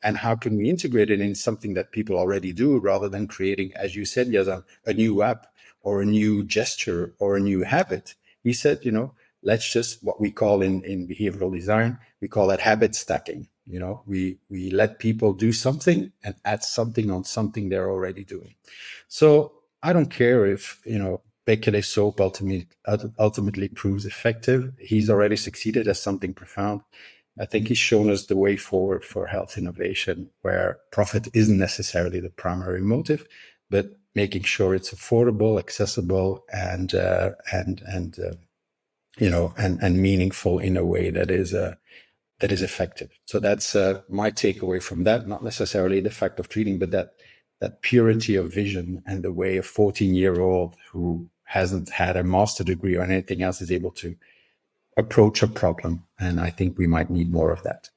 and how can we integrate it in something that people already do, rather than creating, as you said, Yazan, a new app or a new gesture or a new habit. He said, let's just, what we call in behavioral design, we call that habit stacking. We let people do something and add something on something they're already doing. So I don't care if, Bekele soap ultimately proves effective. He's already succeeded as something profound. I think he's shown us the way forward for health innovation, where profit isn't necessarily the primary motive, but making sure it's affordable, accessible, and meaningful in a way that is effective. So that's my takeaway from that. Not necessarily the fact of treating, but that purity of vision, and the way a 14-year-old who hasn't had a master degree or anything else is able to approach a problem. And I think we might need more of that.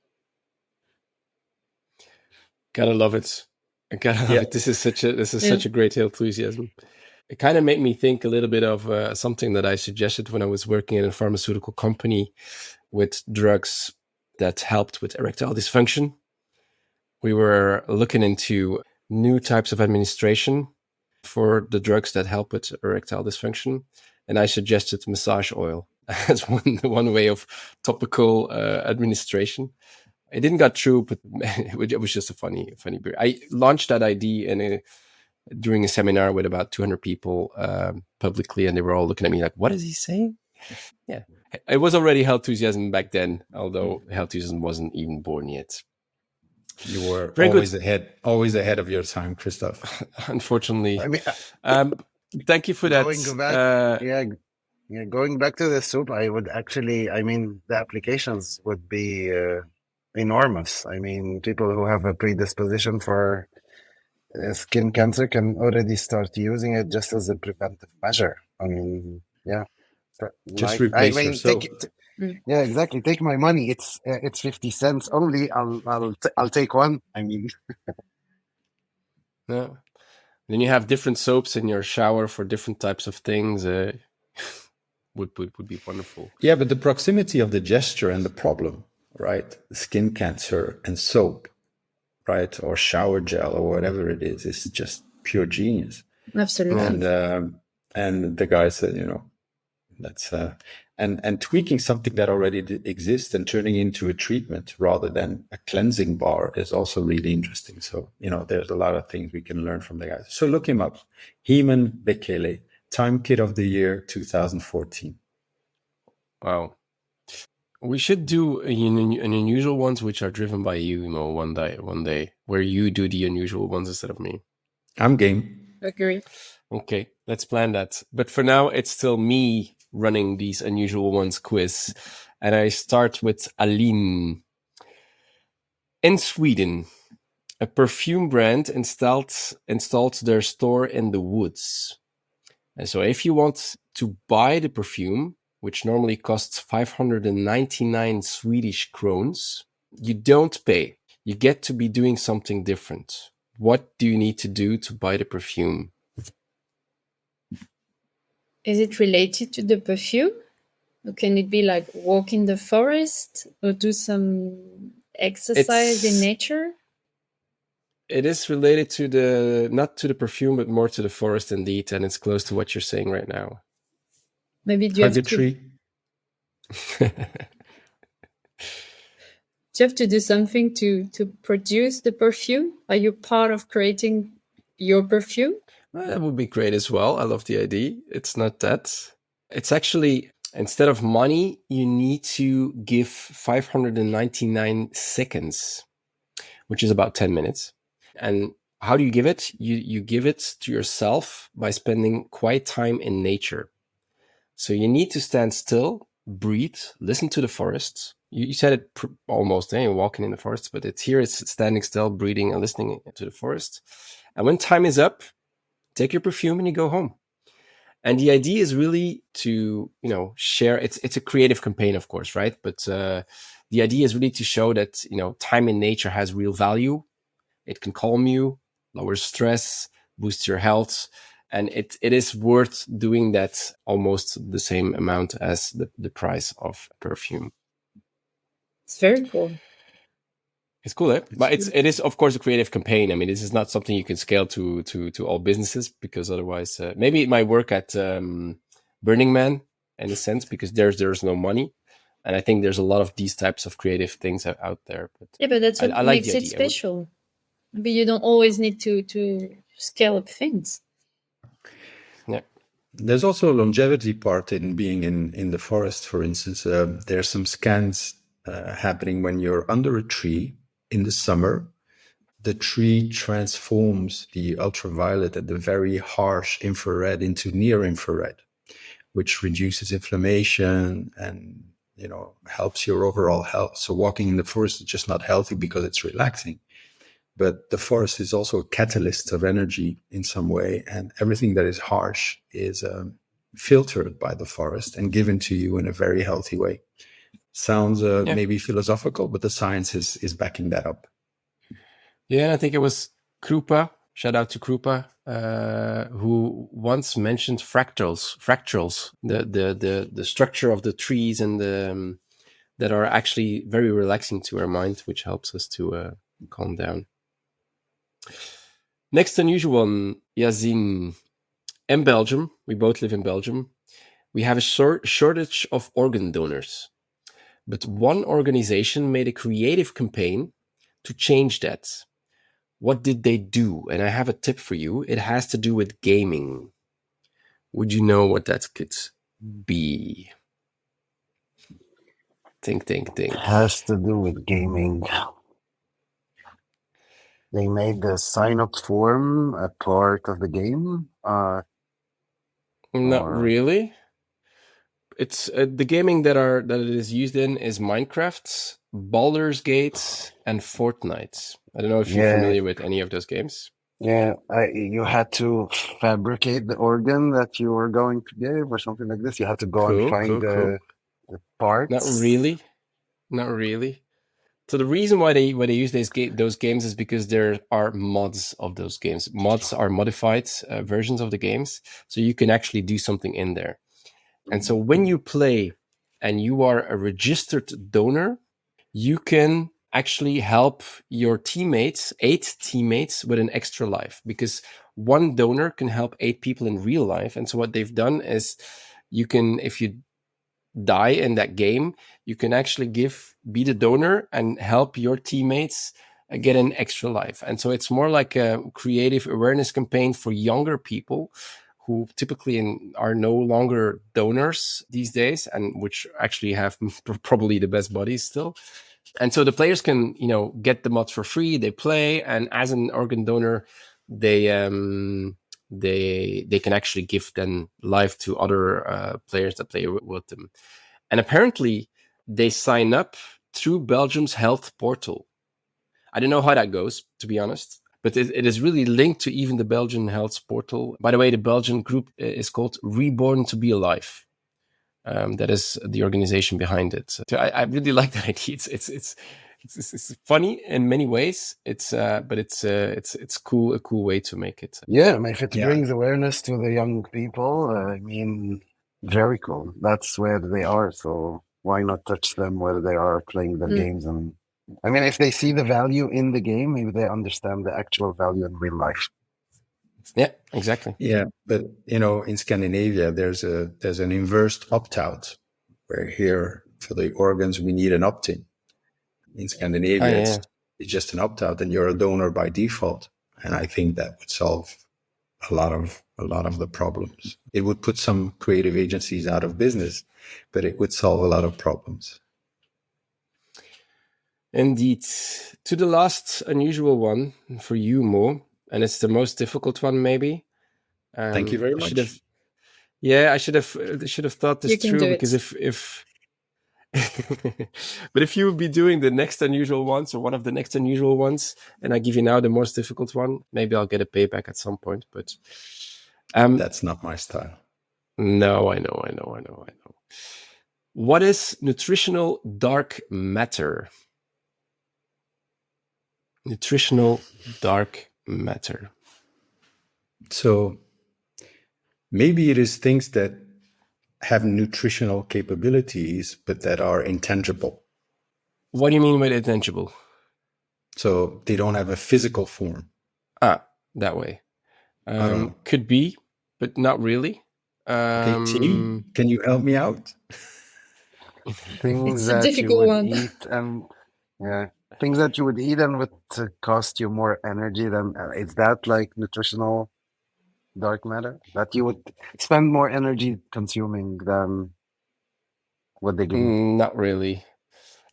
Gotta love it. This is such a great Healthusiasm. It kind of made me think a little bit of something that I suggested when I was working in a pharmaceutical company with drugs that helped with erectile dysfunction. We were looking into new types of administration for the drugs that help with erectile dysfunction. And I suggested massage oil as one way of topical administration. It didn't get through, but it was just a funny bit. I launched that idea during a seminar with about 200 people publicly, and they were all looking at me like, what is he saying? Yeah, it was already Healthusiasm back then, although Healthusiasm wasn't even born yet. You were always ahead of your time, Christophe. Unfortunately. I mean, thank you for that. Going back to the soup, I would actually, the applications would be enormous. I mean, people who have a predisposition for skin cancer can already start using it just as a preventive measure. I mean, yeah. Just replace your soap. Yeah, exactly. Take my money. It's 50 cents only. I'll take one. I mean, yeah. Then you have different soaps in your shower for different types of things. Would be wonderful. Yeah, but the proximity of the gesture and the problem, right? Skin cancer and soap, right, or shower gel or whatever it is just pure genius. Absolutely. And the guy said, that's and tweaking something that already exists and turning into a treatment rather than a cleansing bar is also really interesting. So, there's a lot of things we can learn from the guys. So look him up. Heman Bekele, Time Kid of the Year 2014. Wow. We should do an unusual ones which are driven by you, one day, where you do the unusual ones instead of me. I'm game. Agree. Okay, let's plan that. But for now, it's still me running these unusual ones quiz. And I start with Aline. In Sweden, a perfume brand installed their store in the woods. And so if you want to buy the perfume, which normally costs 599 Swedish crowns, you don't pay. You get to be doing something different. What do you need to do to buy the perfume? Is it related to the perfume? Or can it be like walk in the forest or do some exercise in nature? It is related to not to the perfume, but more to the forest indeed. And it's close to what you're saying right now. Maybe do you have to do something to produce the perfume? Are you part of creating your perfume? Well, that would be great as well. I love the idea. It's not that. It's actually, instead of money, you need to give 599 seconds, which is about 10 minutes. And how do you give it? You give it to yourself by spending quiet time in nature. So you need to stand still, breathe, listen to the forest. You said it almost, walking in the forest, but it's standing still, breathing, and listening to the forest. And when time is up, take your perfume and you go home. And the idea is really to, share. It's a creative campaign, of course, right? But the idea is really to show that, time in nature has real value. It can calm you, lower stress, boost your health. And it is worth doing that almost the same amount as the price of perfume. It's very cool. It's cool, eh? But it is, of course, a creative campaign. I mean, this is not something you can scale to all businesses, because otherwise, maybe it might work at Burning Man in a sense, because there's no money. And I think there's a lot of these types of creative things out there. But yeah, but that's what I like makes it special. Maybe you don't always need to scale up things. Yeah. There's also a longevity part in being in the forest, for instance. There's some scans happening when you're under a tree in the summer. The tree transforms the ultraviolet and the very harsh infrared into near infrared, which reduces inflammation and helps your overall health. So walking in the forest is just not healthy because it's relaxing, but the forest is also a catalyst of energy in some way, and everything that is harsh is filtered by the forest and given to you in a very healthy way. Sounds maybe philosophical, but the science is backing that up. Yeah, I think it was Krupa. Shout out to Krupa, who once mentioned fractals, the structure of the trees and that are actually very relaxing to our mind, which helps us to calm down. Next unusual one, Yazin. In Belgium, we both live in Belgium, we have a shortage of organ donors. But one organization made a creative campaign to change that. What did they do? And I have a tip for you. It has to do with gaming. Would you know what that could be? Think. Has to do with gaming. They made the sign-up form a part of the game. Not really. It's the gaming that it is used in is Minecraft, Baldur's Gate, and Fortnite. I don't know if you're familiar with any of those games. Yeah, you had to fabricate the organ that you were going to give or something like this. You had to go and find the parts. Not really. So the reason why they use those games is because there are mods of those games. Mods are modified versions of the games, so you can actually do something in there. And so when you play and you are a registered donor, you can actually help your teammates, 8 teammates, with an extra life, because one donor can help 8 people in real life. And so what they've done is you can, if you die in that game, you can actually be the donor and help your teammates get an extra life. And so it's more like a creative awareness campaign for younger people who typically are no longer donors these days, and which actually have probably the best bodies still. And so the players can, get the mods for free. They play, and as an organ donor, they can actually give then life to other players that play with them. And apparently, they sign up through Belgium's health portal. I don't know how that goes, to be honest, but it is really linked to even the Belgian health portal. By the way, the Belgian group is called Reborn to Be Alive. That is the organization behind it. So I really like that idea. It's funny in many ways. But it's cool, a cool way to make it. Yeah, if it brings awareness to the young people, very cool. That's where they are. So why not touch them where they are playing their games? And if they see the value in the game, maybe they understand the actual value in real life. Yeah, exactly. Yeah, but in Scandinavia, there's an inverse opt-out, where here for the organs we need an opt-in. In Scandinavia, it's just an opt-out, and you're a donor by default. And I think that would solve a lot of the problems. It would put some creative agencies out of business, but it would solve a lot of problems. Indeed. To the last unusual one for you, Mo, and it's the most difficult one, maybe. Thank you very much. I should have thought this through, because if but if you would be doing the next unusual ones, or one of the next unusual ones, and I give you now the most difficult one, maybe I'll get a payback at some point. But that's not my style. No, I know. What is nutritional dark matter? Nutritional dark matter. So maybe it is things that have nutritional capabilities, but that are intangible. What do you mean by intangible? So they don't have a physical form. That way. Could be, but not really. Okay, can you help me out? Things that you would eat, and things that you would eat and would cost you more energy than is that like nutritional dark matter that you would spend more energy consuming than what they do? Not really.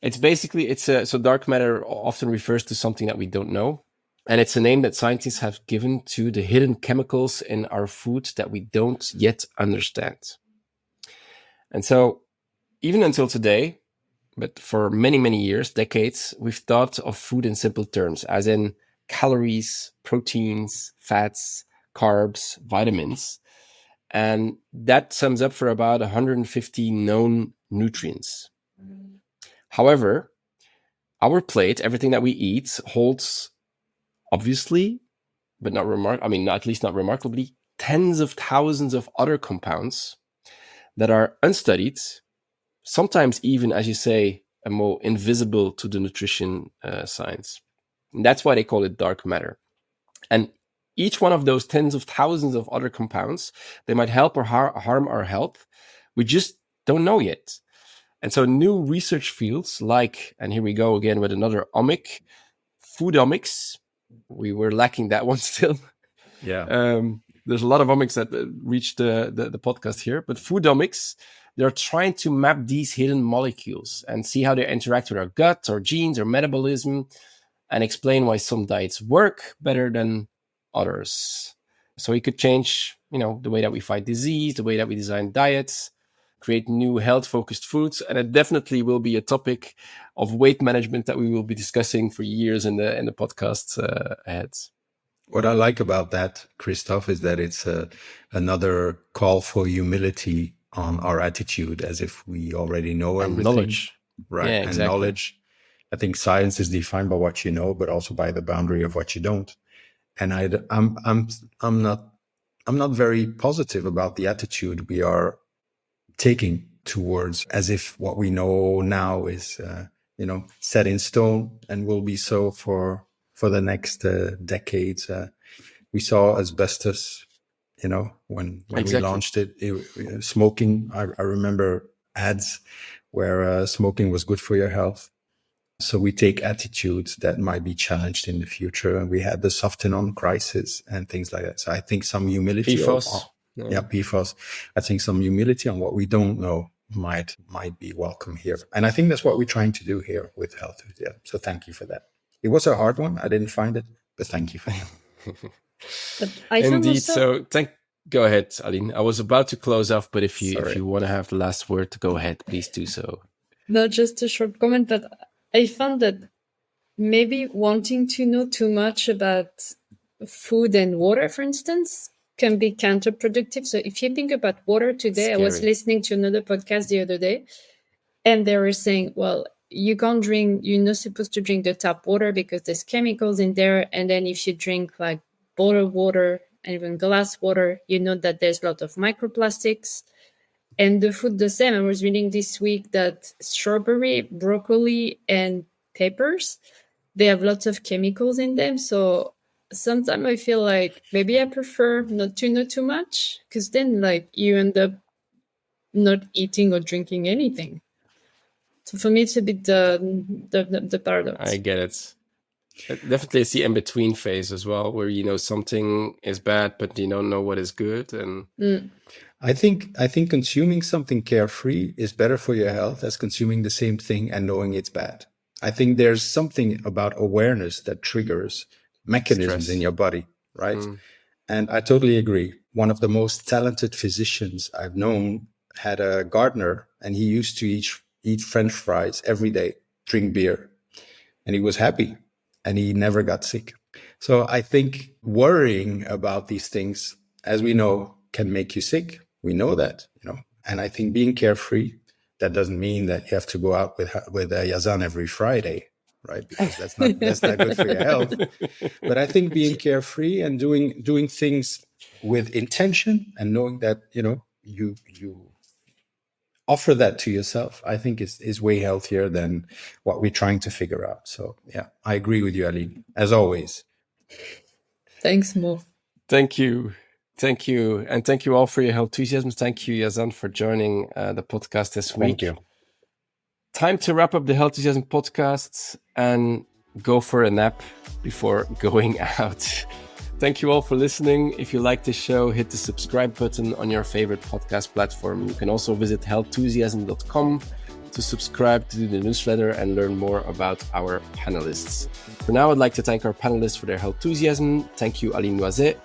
It's basically so dark matter often refers to something that we don't know, and it's a name that scientists have given to the hidden chemicals in our food that we don't yet understand. And so even until today, but for many, many years, decades, we've thought of food in simple terms, as in calories, proteins, fats, carbs, vitamins. And that sums up for about 150 known nutrients. However, our plate, everything that we eat, holds, obviously, but not at least not remarkably, tens of thousands of other compounds that are unstudied, sometimes even, as you say, more invisible to the nutrition science. And that's why they call it dark matter. And each one of those tens of thousands of other compounds, they might help or harm our health. We just don't know yet. And so new research fields like, and here we go again with another omic, foodomics. We were lacking that one still. Yeah. There's a lot of omics that reached the podcast here, but foodomics, they're trying to map these hidden molecules and see how they interact with our gut, our genes, our metabolism, and explain why some diets work better than others. So we could change, the way that we fight disease, the way that we design diets, create new health-focused foods, and it definitely will be a topic of weight management that we will be discussing for years in the podcast ahead. What I like about that, Christophe, is that it's another call for humility on our attitude, as if we already know everything. And knowledge. Right, yeah, exactly. And knowledge. I think science is defined by what you know, but also by the boundary of what you don't. And I'm not very positive about the attitude we are taking towards, as if what we know now is, set in stone and will be so for the next decades. We saw asbestos, when Exactly. we launched it, smoking. I remember ads where smoking was good for your health. So we take attitudes that might be challenged in the future. And we had the Softenon crisis and things like that. So I think some humility. PFAS. PFAS. I think some humility on what we don't know might be welcome here. And I think that's what we're trying to do here with Healthusiasm. So thank you for that. It was a hard one. I didn't find it, but thank you for that. Indeed. So go ahead, Aline. I was about to close off, but if you want to have the last word, go ahead. Please do so. Not just a short comment, but I found that maybe wanting to know too much about food and water, for instance, can be counterproductive. So if you think about water today, I was listening to another podcast the other day, and they were saying, well, you can't drink, you're not supposed to drink the tap water because there's chemicals in there. And then if you drink like bottled water and even glass water, you know that there's a lot of microplastics. And the food the same. I was reading this week that strawberry, broccoli, and peppers, they have lots of chemicals in them. So sometimes I feel like maybe I prefer not to know too much, because then like you end up not eating or drinking anything. So for me, it's a bit the paradox. I get it. Definitely, it's the in-between phase as well, where you know something is bad, but you don't know what is good. And I think consuming something carefree is better for your health as consuming the same thing and knowing it's bad. I think there's something about awareness that triggers mechanisms in your body, right? And I totally agree. One of the most talented physicians I've known had a gardener, and he used to eat French fries every day, drink beer, and he was happy, and he never got sick. So I think worrying about these things, as we know, can make you sick. We know that, you know. And I think being carefree, that doesn't mean that you have to go out with a Yazan every Friday, right? Because that's not good for your health. But I think being carefree and doing things with intention and knowing that, you know, you offer that to yourself, I think is way healthier than what we're trying to figure out. So yeah, I agree with you, Aline, as always. Thanks, Mo. Thank you. And thank you all for your Healthusiasm. Thank you, Yazan, for joining the podcast this week. Thank you. Time to wrap up the Healthusiasm podcast and go for a nap before going out. Thank you all for listening. If you like this show, hit the subscribe button on your favorite podcast platform. You can also visit healthusiasm.com to subscribe to the newsletter and learn more about our panelists. For now, I'd like to thank our panelists for their Healthusiasm. Thank you, Aline Loiset.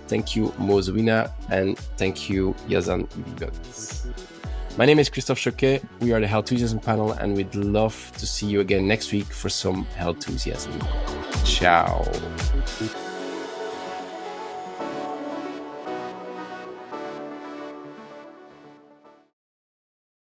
Thank you, Mo Zouina. And thank you, Yazan Ibigot. My name is Christophe Jauquet. We are the Healthusiasm panel, and we'd love to see you again next week for some Healthusiasm. Ciao.